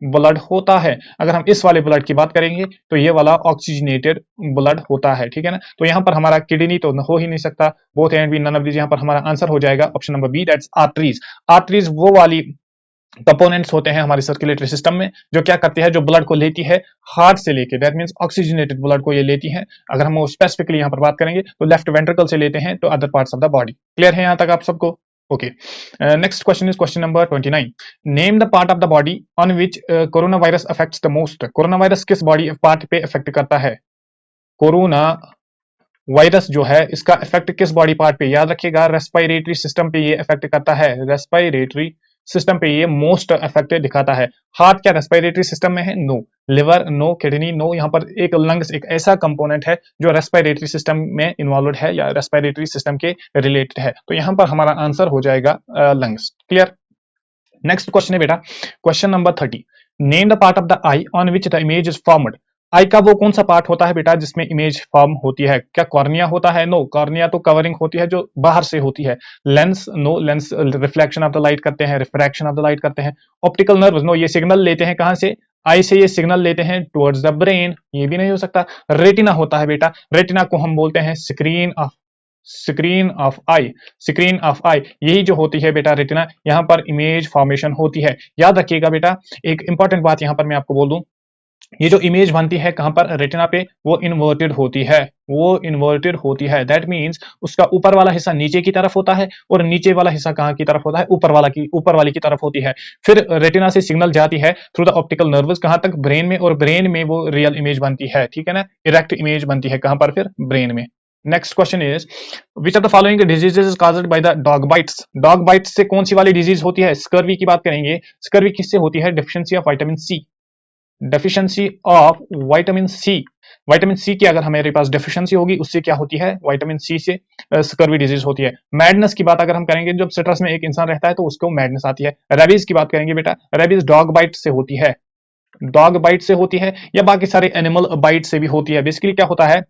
ब्लड होता है। अगर हम इस वाले ब्लड की बात करेंगे तो ये वाला ऑक्सीजनेटेड ब्लड होता है, ठीक है ना। तो यहां पर हमारा किडनी तो हो ही नहीं सकता, both and B none of these, यहां पर हमारा आंसर हो जाएगा option number B, that's arteries. Arteries वो वाली कंपोनेंट्स होते हैं हमारे सर्कुलेटरी सिस्टम में जो क्या करती है, जो ब्लड को लेती है हार्ट से लेके, दैट मींस ऑक्सीजनेटेड ब्लड को ये लेती है। अगर हम स्पेसिफिकली यहां पर बात करेंगे तो लेफ्ट वेंट्रिकल से लेते हैं तो other parts of the body. Clear है यहां तक आप सबको? Okay, next question is question number 29। Name the part of the body on which corona virus affects the most. Corona virus किस बॉडी पार्ट पे इफेक्ट करता है? कोरोना वायरस जो है इसका इफेक्ट किस बॉडी पार्ट पे? याद रखिएगा रेस्पिरेटरी सिस्टम पे ये इफेक्ट करता है, रेस्पिरेटरी सिस्टम पे ये मोस्ट इफेक्ट दिखाता है। हार्ट क्या रेस्पिरेटरी सिस्टम में है? No. Liver no. Kidney no. यहाँ पर एक लंग्स एक ऐसा कंपोनेंट है जो रेस्पिरेटरी सिस्टम में इन्वॉल्व है या रेस्पिरेटरी सिस्टम के रिलेटेड है। तो यहाँ पर हमारा आंसर हो जाएगा लंग्स। क्लियर? नेक्स्ट क्वेश्चन है बेटा question number 30। Name the part of the eye on which the image is formed. Eye का वो कौन सा पार्ट होता है बेटा जिसमें इमेज फॉर्म होती है? क्या कॉर्निया होता है? नो, कॉर्निया तो कवरिंग होती है जो बाहर से होती है। Lens no, lens reflection of the light करते हैं, रिफ्रैक्शन ऑफ द लाइट करते हैं। ऑप्टिकल नर्व नो, ये सिग्नल लेते हैं कहां से? आई से ये सिग्नल लेते हैं टुवर्ड्स द ब्रेन, ये भी नहीं हो सकता। रेटिना होता है बेटा, रेटिना को हम बोलते हैं screen of eye, screen of eye, यही जो होती है बेटा रेटिना, यहां पर इमेज फॉर्मेशन होती है। याद रखिएगा बेटा एक इंपॉर्टेंट बात यहां पर मैं आपको बोल दूं, ये जो इमेज बनती है कहां पर? रेटिना पे, वो इन्वर्टेड होती है, वो इन्वर्टेड होती है। दैट मींस उसका ऊपर वाला हिस्सा नीचे की तरफ होता है और नीचे वाला हिस्सा कहां की तरफ होता है? ऊपर वाली की तरफ होती है। फिर रेटिना से सिग्नल जाती है थ्रू द ऑप्टिकल नर्व्स कहां तक? ब्रेन में, और ब्रेन में वो रियल इमेज बनती है, ठीक है ना, इरेक्ट इमेज बनती है कहां पर? फिर ब्रेन में। Next question is which of the following diseases is caused by the dog bytes. Dog bytes से कौन सी वाली डिजीज होती है? स्कर्वी की बात करेंगे। स्कर्वी किससे होती है? Deficiency of vitamin C, deficiency of vitamin C. Vitamin C की अगर हमारे पास डेफिशिएंसी होगी उससे क्या होती है? विटामिन सी से स्कर्वी डिजीज होती है। मैडनेस की बात अगर हम करेंगे, जब स्ट्रेस में एक इंसान रहता है तो उसको मैडनेस आती है। रेबीज की बात करेंगे बेटा, रेबीज डॉग बाइट से होती है, डॉग बाइट से होती है या बाकी सारे एनिमल बाइट से भी होती है। बेसिकली क्या होता है,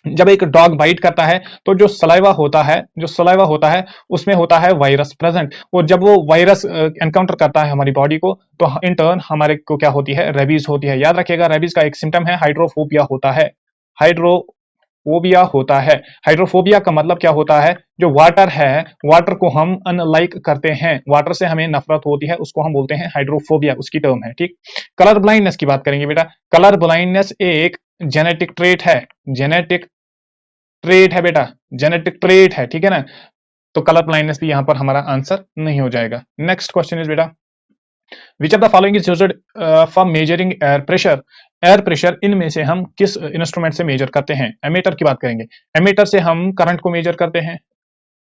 जब एक डॉग बाइट करता है तो जो सलाइवा होता है उसमें होता है वायरस प्रेजेंट, और जब वो वायरस एनकाउंटर करता है हमारी बॉडी को तो इन टर्न हमारे को क्या होती है? रेबीज होती है। याद रखिएगा रेबीज का एक सिम्टम है हाइड्रोफोबिया होता है, हाइड्रोफोबिया होता है। हाइड्रोफोबिया का मतलब क्या होता है? जो वाटर है, वाटर को हम अनलाइक करते हैं, वाटर से हमें नफरत होती है, उसको हम बोलते हैं हाइड्रोफोबिया, उसकी टर्म है, ठीक। कलर ब्लाइंडनेस की बात करेंगे बेटा, कलर ब्लाइंडनेस एक जेनेटिक ट्रेट है, जेनेटिक ट्रेट है बेटा, जेनेटिक ट्रेट है, ठीक है ना। तो कलर ब्लाइंडनेस भी यहां पर हमारा आंसर नहीं हो जाएगा। नेक्स्ट क्वेश्चन इज बेटा विच of the following is used for measuring air pressure. Air pressure इनमें से हम किस इंस्ट्रूमेंट से मेजर करते हैं? एमीटर की बात करेंगे। एमीटर से हम करंट को मेजर करते हैं,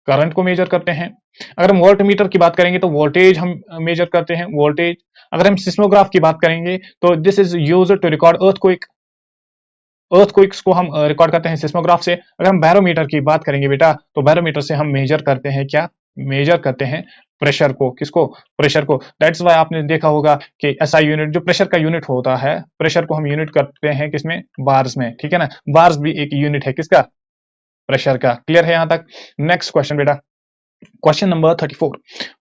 करंट को मेजर करते हैं। अगर हम वोल्ट मीटर की बात करेंगे तो वोल्टेज हम मेजर करते हैं, वोल्टेज। अगर हम सिस्मोग्राफ की बात करेंगे तो this is used to record earthquake, earthquakes को हम रिकॉर्ड करते हैं सिस्मोग्राफ से। अगर हम बैरोमीटर की बात करेंगे बेटा तो बैरोमीटर से हम मेजर करते हैं, क्या मेजर करते हैं? प्रेशर को। किसको? प्रेशर को। दैट्स वाई आपने देखा होगा कि एसआई यूनिट जो प्रेशर का यूनिट होता है, प्रेशर को हम यूनिट करते हैं किसमें? बार्स में, ठीक है ना। बार्स भी एक यूनिट है किसका? प्रेशर का। क्लियर है यहां तक? नेक्स्ट क्वेश्चन बेटा question number 34।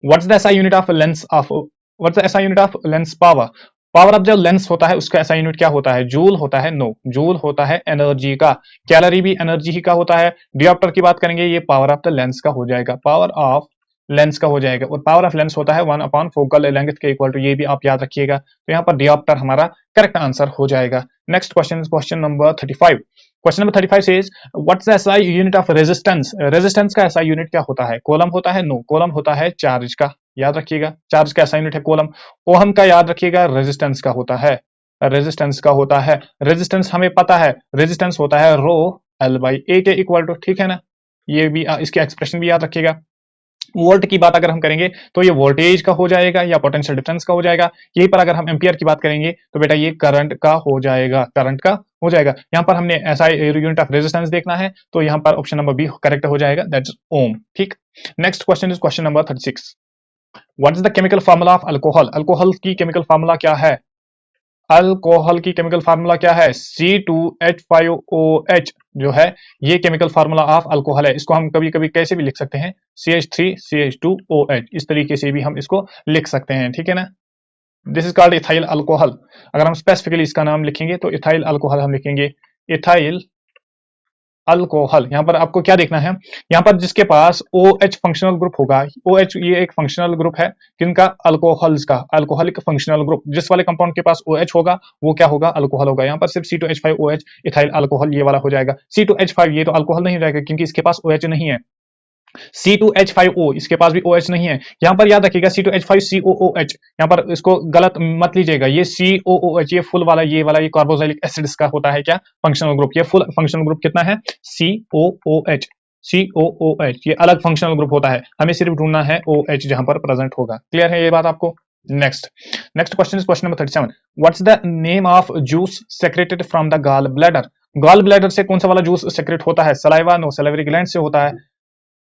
What's the SI unit of lens of, what's the SI unit of lens power. Power of जो लेंस होता है उसका एसआई यूनिट क्या होता है? जूल होता है? नो, जूल होता है एनर्जी का। कैलोरी भी एनर्जी ही का होता है। डियोप्टर की बात करेंगे, ये पावर ऑफ द लेंस का हो जाएगा, पावर ऑफ लेंस का हो जाएगा, और पावर ऑफ लेंस होता है 1 अपॉन फोकल लेंथ के इक्वल टू, ये भी आप याद रखिएगा। तो यहाँ पर डियोप्टर हमारा करेक्ट आंसर हो जाएगा। Next question, question number 35। Question number 35 says what's the SI unit of resistance. Resistance का एसआई यूनिट क्या होता है? कूलम होता है? नो, कूलम होता है चार्ज का, याद रखिएगा। चार्ज का एसआई यूनिट है कूलम। ओहम का याद रखिएगा, रेजिस्टेंस का होता है, रेजिस्टेंस का होता है। रेजिस्टेंस हमें पता है, रेजिस्टेंस होता है रो एल बाई ए के इक्वल टू, ठीक है ना। ये भी इसके एक्सप्रेशन भी याद रखिएगा। वोल्ट की बात अगर हम करेंगे तो ये वोल्टेज का हो जाएगा या पोटेंशियल डिफरेंस का हो जाएगा। यहीं पर अगर हम एम्पियर की बात करेंगे तो बेटा ये करंट का हो जाएगा, करंट का हो जाएगा। यहाँ पर हमने एसआई यूनिट ऑफ रेजिस्टेंस देखना है, तो यहाँ पर ऑप्शन नंबर बी करेक्ट हो जाएगा, दैट्स ओम। ठीक, next question is question number 36। What is the chemical formula of alcohol. Alcohol की केमिकल फार्मूला क्या है? अल्कोहल की केमिकल फार्मूला क्या है? C2H5OH जो है ये केमिकल फार्मूला ऑफ अल्कोहल है। इसको हम कभी कभी कैसे भी लिख सकते हैं, CH3CH2OH, इस तरीके से भी हम इसको लिख सकते हैं, ठीक है ना। This is called ethyl alcohol. अगर हम स्पेसिफिकली इसका नाम लिखेंगे तो इथाइल अल्कोहल हम लिखेंगे, इथाइल अल्कोहल। यहाँ पर आपको क्या देखना है, यहाँ पर जिसके पास OH फंक्शनल ग्रुप होगा, OH ये एक फंक्शनल ग्रुप है किनका? अल्कोहल्स का, अल्कोहलिक फंक्शनल ग्रुप। जिस वाले कंपाउंड के पास OH होगा वो क्या होगा? अल्कोहल होगा। यहाँ पर सिर्फ C2H5OH इथाइल अल्कोहल ये वाला हो जाएगा। C2H5 ये तो अल्कोहल नहीं रहेगा क्योंकि इसके पास OH नहीं है। C2H5O इसके पास भी OH नहीं है। यहां पर याद रखिएगा C2H5COOH, यहां पर इसको गलत मत लीजिएगा। ये COOH ये फुल वाला, ये वाला ये कार्बोक्सिलिक एसिड्स का होता है क्या? Functional group. ये फुल फंक्शनल ग्रुप कितना है? COOH। COOH ये अलग फंक्शनल ग्रुप होता है, हमें सिर्फ ढूंढना है OH जहां पर प्रेजेंट होगा। क्लियर है ये बात आपको? Next question is question number 37। What's the name of juice secreted from the gall bladder. Gall bladder से कौन सा वाला जूस सेक्रेट होता है? सलाइवा? नो, सलाइवरी ग्लैंड से होता है।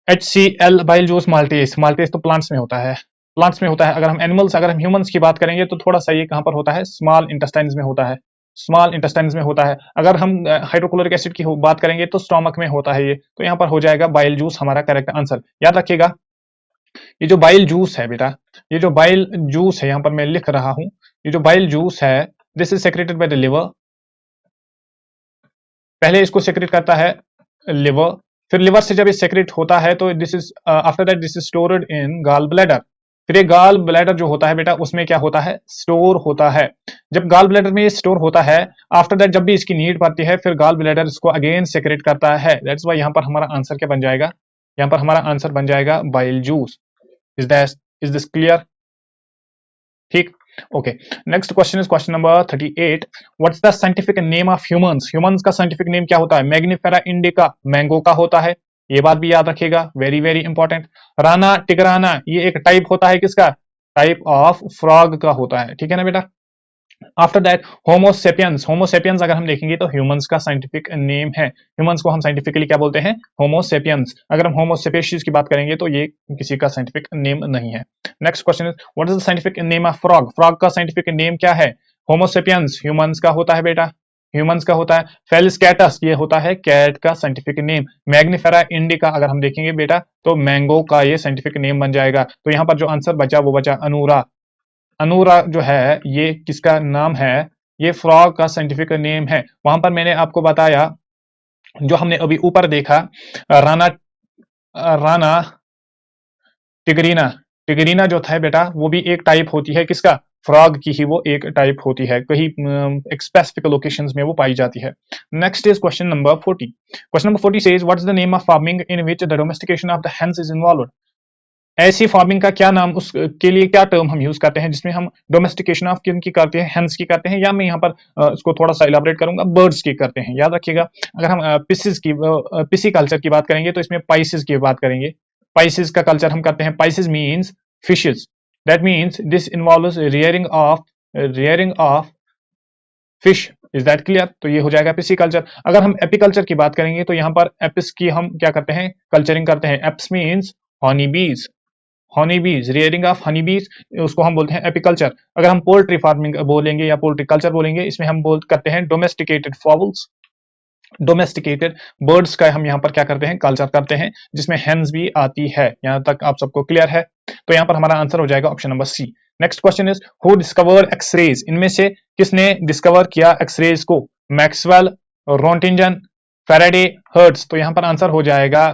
HCl bile juice maltase, maltase तो प्लांट्स में होता है, प्लांट्स में होता है। अगर हम एनिमल्स, अगर हम ह्यूमंस की बात करेंगे तो थोड़ा सा ये कहां पर होता है? स्मॉल इंटेस्टाइन्स में होता है, स्मॉल इंटेस्टाइन्स में होता है। अगर हम हाइड्रोक्लोरिक एसिड की बात करेंगे तो स्टोमक में होता है ये, तो यहाँ पर हो जाएगा बाइल जूस हमारा करेक्ट आंसर। याद रखिएगा ये जो बाइल जूस है बेटा, ये जो बाइल जूस है यहाँ पर मैं लिख रहा हूं, ये जो बाइल जूस है this is secreted by the liver. पहले इसको सेक्रेट करता है लिवर, फिर लिवर से जब ये सेक्रेट होता है तो this is after that this is stored in gall bladder. फिर ये गॉल ब्लैडर जो होता है बेटा उसमें क्या होता है? स्टोर होता है। जब गॉल ब्लैडर में ये स्टोर होता है, आफ्टर दैट जब भी इसकी नीड पड़ती है फिर गॉल ब्लैडर इसको अगेन सेक्रेट करता है। दैट्स व्हाई यहाँ पर हमारा आंसर क्या बन जाएगा? यहाँ पर हमारा आंसर बन जाएगा bile juice. Is this clear? ठीक, okay. Next question is question number 38। What's the scientific name of humans. Humans का साइंटिफिक नेम क्या होता है? मैग्निफेरा इंडिका, मैंगो का होता है, ये बात भी याद रखिएगा, वेरी वेरी इंपॉर्टेंट। राना टिग्राना ये एक टाइप होता है किसका? टाइप ऑफ फ्रॉग का होता है, ठीक है ना बेटा। आफ्टर दैट होमोसेपियंस, होमोसेपियंस अगर हम देखेंगे तो ह्यूमंस का साइंटिफिक नेम है। ह्यूमंस को हम साइंटिफिकली क्या बोलते हैं? होमोसेपियंस। अगर हम होमोसेपियंस की बात करेंगे तो ये किसी का साइंटिफिक नेम नहीं है। Next question is what is the scientific name of frog. Frog का साइंटिफिक नेम क्या है? होमोसेपियंस ह्यूमंस का होता है बेटा, ह्यूमंस का होता है। फेलिस कैटस ये होता है कैट का साइंटिफिक नेम। मैग्निफेरा इंडिका अगर हम देखेंगे बेटा तो मैंगो का ये साइंटिफिक नेम बन जाएगा। तो यहाँ पर जो आंसर बचा वो बचा अनूरा। अनूरा जो है ये किसका नाम है? ये फ्रॉग का साइंटिफिक नेम है। वहां पर मैंने आपको बताया जो हमने अभी ऊपर देखा राना राना टिगरीना, टिगरीना जो था बेटा वो भी एक टाइप होती है किसका? फ्रॉग की ही वो एक टाइप होती है, कहीं एक स्पेसिफिक लोकेशंस में वो पाई जाती है। Next is question number 40। Question number 40 says what is the name of farming in which the domestication of the hens is involved. ऐसी फार्मिंग का क्या नाम, उसके लिए क्या टर्म हम यूज करते हैं जिसमें हम डोमेस्टिकेशन ऑफ किन की करते हैं? हेंस की करते हैं, या मैं यहाँ पर इसको थोड़ा सा इलाबरेट करूंगा, बर्ड्स की करते हैं। याद रखिएगा अगर हम पिसिस की पिसी कल्चर की बात करेंगे तो इसमें पाइसिस की बात करेंगे। पाइसिस का कल्चर हम करते हैं। Pisces means fishes, that means this involves rearing of fish. Is that clear? तो ये हो जाएगा पिसी कल्चर। अगर हम एपिकल्चर की बात करेंगे तो यहाँ पर एपिस की हम क्या करते हैं? कल्चरिंग करते हैं। एप्स मीन्स हनी बीज, हनी बीज, रियरिंग ऑफ हनी बीज, उसको हम बोलते हैं एपिकल्चर। अगर हम पोल्ट्री फार्मिंग बोलेंगे या पोल्ट्री कल्चर बोलेंगे इसमें हम करते हैं डोमेस्टिकेटेड फाउल्स, डोमेस्टिकेटेड बर्ड्स का हम यहाँ पर क्या करते हैं? कल्चर करते हैं, जिसमें हेन्स भी आती है। यहाँ तक आप सबको क्लियर है? तो यहाँ पर हमारा आंसर हो जाएगा option number C. Next question is who discovered X rays. इनमें से किसने डिस्कवर किया एक्सरेज को? मैक्सवेल, रोंटिंजन, फैराडे, हर्ट्ज, तो यहाँ पर आंसर हो जाएगा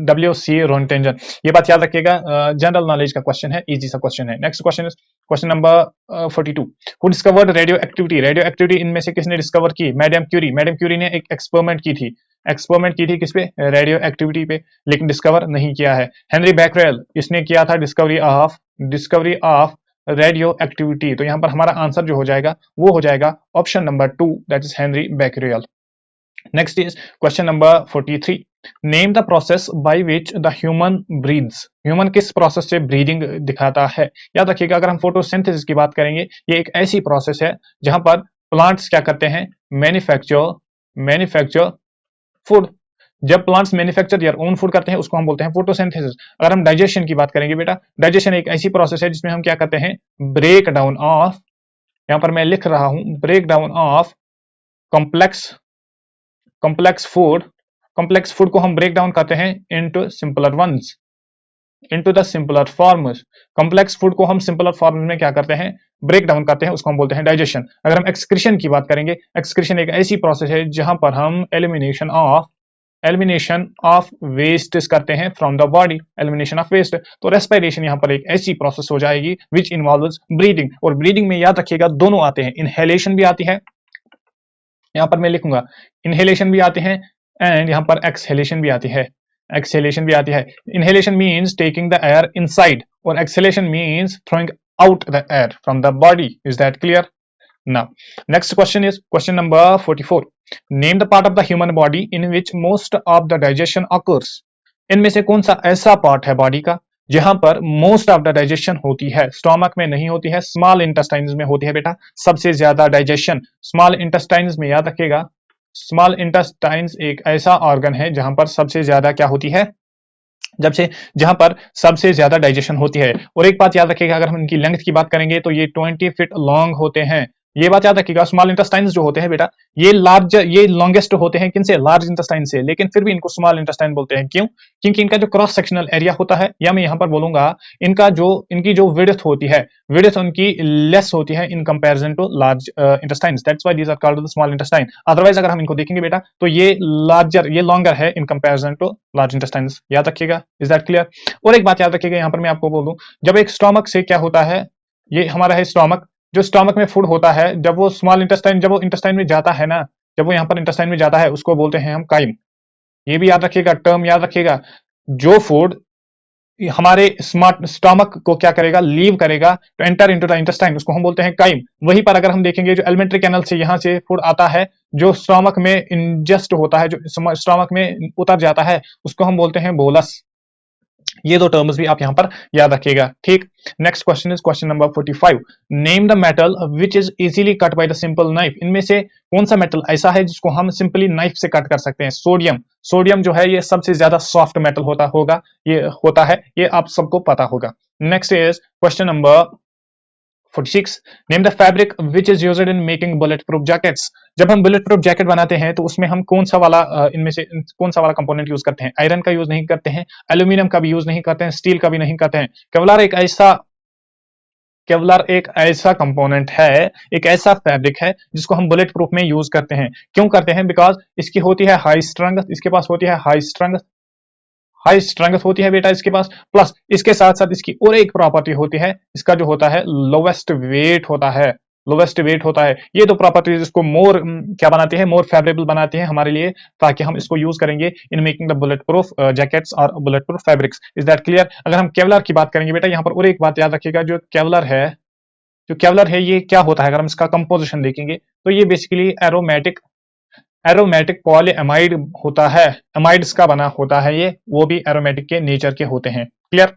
WC रोन्टेंजन। ये बात याद रखिएगा, जनरल नॉलेज का क्वेश्चन है, इजी सा क्वेश्चन है। Next question is question number 42। Who discovered radio activity? Radio activity इनमें से किसने डिस्कवर की? Madam Curie. मैडम क्यूरी ने एक एक्सपेरिमेंट की थी। एक्सपेरिमेंट की थी किस पे? रेडियो एक्टिविटी पे, लेकिन डिस्कवर नहीं किया है। हेनरी बैकरेल, इसने किया था डिस्कवरी ऑफ रेडियो एक्टिविटी। तो यहाँ पर हमारा आंसर जो हो जाएगा वो हो जाएगा option number 2, that is Henry Becquerel. Next is question number 43. Name the process by which the human breathes. Human किस प्रोसेस से ब्रीदिंग दिखाता है? याद रखिएगा, अगर हम फोटोसिंथेसिस की बात करेंगे, ये एक ऐसी प्रोसेस है जहां पर प्लांट्स क्या करते हैं? Manufacture food. जब plants manufacture their own food करते हैं उसको हम बोलते हैं फोटोसिंथेसिस। अगर हम डाइजेशन की बात करेंगे बेटा, डाइजेशन एक ऐसी प्रोसेस है जिसमें हम क्या करते हैं? ब्रेक डाउन ऑफ, यहां पर मैं लिख रहा हूं, break down of complex complex food को हम ब्रेक डाउन करते हैं into simpler ones, into the simpler forms. Complex food को हम सिंपलर फॉर्म में क्या करते हैं? ब्रेक डाउन करते हैं, उसको हम बोलते हैं डाइजेशन। अगर हम एक्सक्रीशन की बात करेंगे, एक्सक्रीशन एक ऐसी प्रोसेस है जहां पर हम एलिमिनेशन ऑफ वेस्ट करते हैं from the body, elimination of waste. तो रेस्पिरेशन यहाँ पर एक ऐसी प्रोसेस हो जाएगी विच इन्वॉल्व्स ब्रीदिंग। और ब्रीदिंग में याद रखिएगा दोनों आते हैं, इनहेलेशन भी आती है, यहां पर मैं लिखूंगा इनहेलेशन भी आते हैं, एंड यहां पर एक्सहेलेशन भी आती है, एक्सहेलेशन भी आती है। Inhalation means taking the air inside और exhalation means throwing out the air from the body. Is that clear? Now next question is question number 44। Name the part of the human body in which most of the digestion occurs. इनमें से कौन सा ऐसा part है body का जहां पर most of the digestion होती है? स्टोमक में नहीं होती है, स्मॉल इंटेस्टाइन्स में होती है बेटा सबसे ज्यादा डाइजेशन। स्मॉल इंटेस्टाइन्स में याद रखिएगा, स्मॉल इंटेस्टाइन्स एक ऐसा ऑर्गन है जहां पर सबसे ज्यादा क्या होती है? जहां पर सबसे ज्यादा डाइजेशन होती है। और एक बात याद रखिएगा, अगर हम इनकी लेंथ की बात करेंगे तो ये 20 फीट लॉन्ग होते हैं। ये बात याद रखिएगा, स्मॉल इंटेस्टाइन्स जो होते हैं बेटा, ये लॉन्गेस्ट होते हैं किनसे? लार्ज इंटेस्टाइन से, लेकिन फिर भी इनको स्मॉल इंटेस्टाइन बोलते हैं। क्यों? क्योंकि इनका जो क्रॉस सेक्शनल एरिया होता है, या मैं यहां पर बोलूंगा इनकी जो विड्थ होती है, विड्थ उनकी लेस होती है in comparison to large intestines. That's why these are called the small intestine. Otherwise अगर हम इनको देखेंगे बेटा तो ये लॉन्गर है in comparison to large intestines. याद रखिएगा। Is that clear? और एक बात याद रखिएगा, यहां पर मैं आपको बोल दूं, जब एक स्टोमक से क्या होता है, ये हमारा है स्टोमक, जो स्टोमक में फूड होता है, जब वो इंटेस्टाइन में जाता है ना, जब वो यहाँ पर इंटेस्टाइन में जाता है उसको बोलते हैं हम काइम। ये भी याद रखिएगा, टर्म याद रखिएगा। जो फूड हमारे स्टोमक को क्या करेगा? लीव करेगा तो एंटर इनटू द इंटेस्टाइन, उसको हम बोलते हैं काइम। वहीं पर अगर हम देखेंगे जो एलिमेंट्री कैनल से यहाँ से फूड आता है, जो स्टोमक में इंजेस्ट होता है, जो स्टोमक में उतर जाता है, उसको हम बोलते हैं बोलस। ये दो टर्म्स भी आप यहां पर याद रखिएगा। ठीक, next question is question number 45। Name the metal which is easily cut by the simple knife. इनमें से कौन सा मेटल ऐसा है जिसको हम सिंपली नाइफ से कट कर सकते हैं? सोडियम। सोडियम जो है ये सबसे ज्यादा सॉफ्ट मेटल होता है, ये आप सबको पता होगा। Next is question number 46। Name the fabric which is used in making bullet proof jackets. जब हम बुलेट प्रूफ जैकेट बनाते हैं तो उसमें हम इनमें से कौन सा वाला कंपोनेंट यूज करते हैं? आयरन का यूज नहीं करते हैं, एल्यूमिनियम का भी यूज नहीं करते हैं, स्टील का भी नहीं करते हैं। केवलर एक ऐसा कंपोनेंट है, एक ऐसा फैब्रिक है जिसको हम बुलेट प्रूफ में यूज करते हैं। क्यों करते हैं? बिकॉज इसकी होती है हाई स्ट्रेंथ, इसके पास होती है हाई स्ट्रेंथ होती है बेटा इसके पास, प्लस इसके साथ साथ इसकी और एक प्रॉपर्टी होती है, इसका जो होता है लोवेस्ट वेट होता है। ये दो प्रॉपर्टीज इसको क्या बनाती है? मोर फेवरेबल बनाती है हमारे लिए, ताकि हम इसको यूज करेंगे in making the bullet proof jackets और bullet proof fabrics. Is that clear? अगर हम केवलर की बात करेंगे बेटा, यहाँ पर और एक बात याद रखिएगा, जो केवलर है ये क्या होता है? अगर हम इसका कंपोजिशन देखेंगे तो ये बेसिकली एरोमेटिक पॉलीएमाइड होता है, एमाइड्स का बना होता है ये, वो भी एरोमेटिक के नेचर के होते हैं। क्लियर?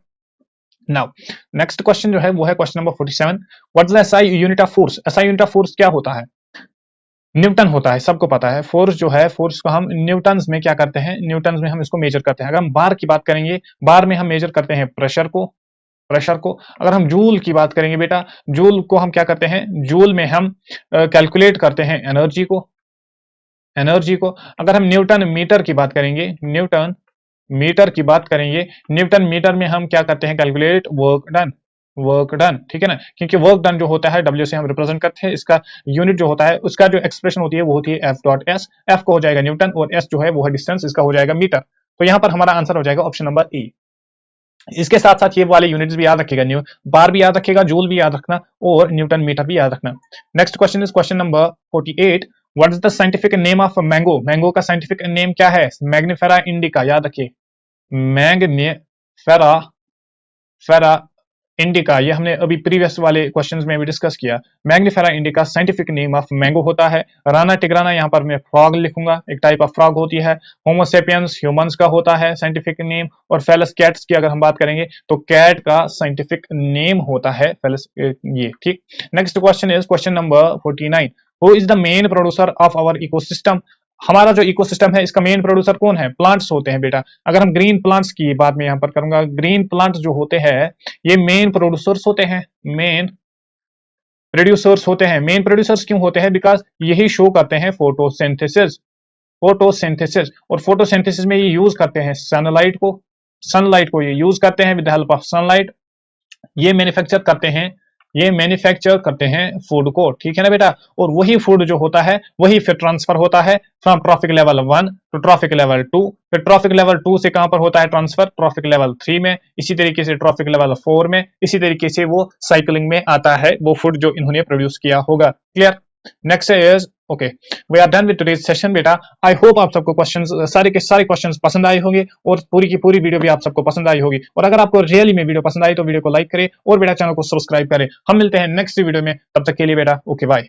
नाउ नेक्स्ट क्वेश्चन जो है वो है question number 47। What is the SI unit of force? SI unit of force क्या होता है? न्यूटन होता है, सबको पता है। फोर्स जो है, फोर्स को हम न्यूटन्स में क्या करते हैं? न्यूटन्स में हम इसको मेजर करते हैं। अगर हम बार की बात करेंगे, बार में हम मेजर करते हैं प्रेशर को। अगर हम जूल की बात करेंगे बेटा, जूल को हम क्या करते हैं? जूल में हम कैलकुलेट करते हैं एनर्जी को। अगर हम न्यूटन मीटर की बात करेंगे, न्यूटन मीटर में हम क्या करते हैं? Calculate work done. Work done, ठीक है ना, क्योंकि वर्क डन जो होता है W से हम रिप्रेजेंट करते हैं, इसका यूनिट जो होता है उसका जो एक्सप्रेशन होती है वो होती है F डॉट S, F को हो जाएगा न्यूटन और S जो है वो है डिस्टेंस, इसका हो जाएगा मीटर। तो यहाँ पर हमारा आंसर हो जाएगा ऑप्शन नंबर E। इसके साथ साथ ये वाले यूनिट्स भी याद रखिएगा, न्यू बार भी याद रखिएगा, जूल भी याद रखना और न्यूटन मीटर भी याद रखना। Next question is question number 48। What is the scientific name of mango? Mango का साइंटिफिक नेम क्या है? मैग्निफेरा इंडिका, याद रखिए, मैग्निफेरा फेरा इंडिका, ये हमने अभी प्रीवियस वाले क्वेश्चंस में भी डिस्कस किया। Mangifera indica scientific name of mango होता है। राना टिग्राना, यहाँ पर मैं फ्रॉग लिखूंगा, एक टाइप ऑफ फ्रॉग होती है। होमोसेपियंस ह्यूमंस का होता है साइंटिफिक नेम। और फेलस कैट्स की अगर हम बात करेंगे तो कैट का साइंटिफिक नेम होता है फेलस, ये ठीक। Next question is question number 49। Who is the main producer of our ecosystem? हमारा जो इकोसिस्टम है इसका मेन प्रोड्यूसर कौन है? प्लांट्स होते हैं बेटा। अगर हम ग्रीन प्लांट्स की बात में यहाँ पर करूंगा, ग्रीन प्लांट्स जो होते हैं ये मेन प्रोड्यूसर्स होते हैं, मेन प्रोड्यूसर्स होते हैं। मेन प्रोड्यूसर्स क्यों होते हैं? बिकॉज यही शो करते हैं फोटोसिंथेसिस, फोटोसिंथेसिस। और फोटोसिंथेसिस में ये यूज करते हैं सनलाइट को, सनलाइट को ये यूज करते हैं, with the help of sunlight ये मैन्युफैक्चर करते हैं, ये मैन्युफैक्चर करते हैं फूड को, ठीक है ना बेटा। और वही फूड जो होता है वही फिर ट्रांसफर होता है from trophic level 1 to trophic level 2, फिर ट्रॉफिक लेवल 2 से कहां पर होता है ट्रांसफर? ट्रॉफिक लेवल 3 में, इसी तरीके से ट्रॉफिक लेवल 4 में, इसी तरीके से वो साइकिलिंग में आता है वो फूड जो इन्होंने प्रोड्यूस किया होगा। Clear? Next is okay, we are done with today's session बेटा। आई होप आप सबको क्वेश्चंस सारे के सारे क्वेश्चंस पसंद आए होंगे और पूरी की पूरी वीडियो भी आप सबको पसंद आई होगी। और अगर आपको रियली में वीडियो पसंद आई तो वीडियो को लाइक करें और बेटा चैनल को सब्सक्राइब करें। हम मिलते हैं नेक्स्ट वीडियो में, तब तक के लिए बेटा ओके बाय।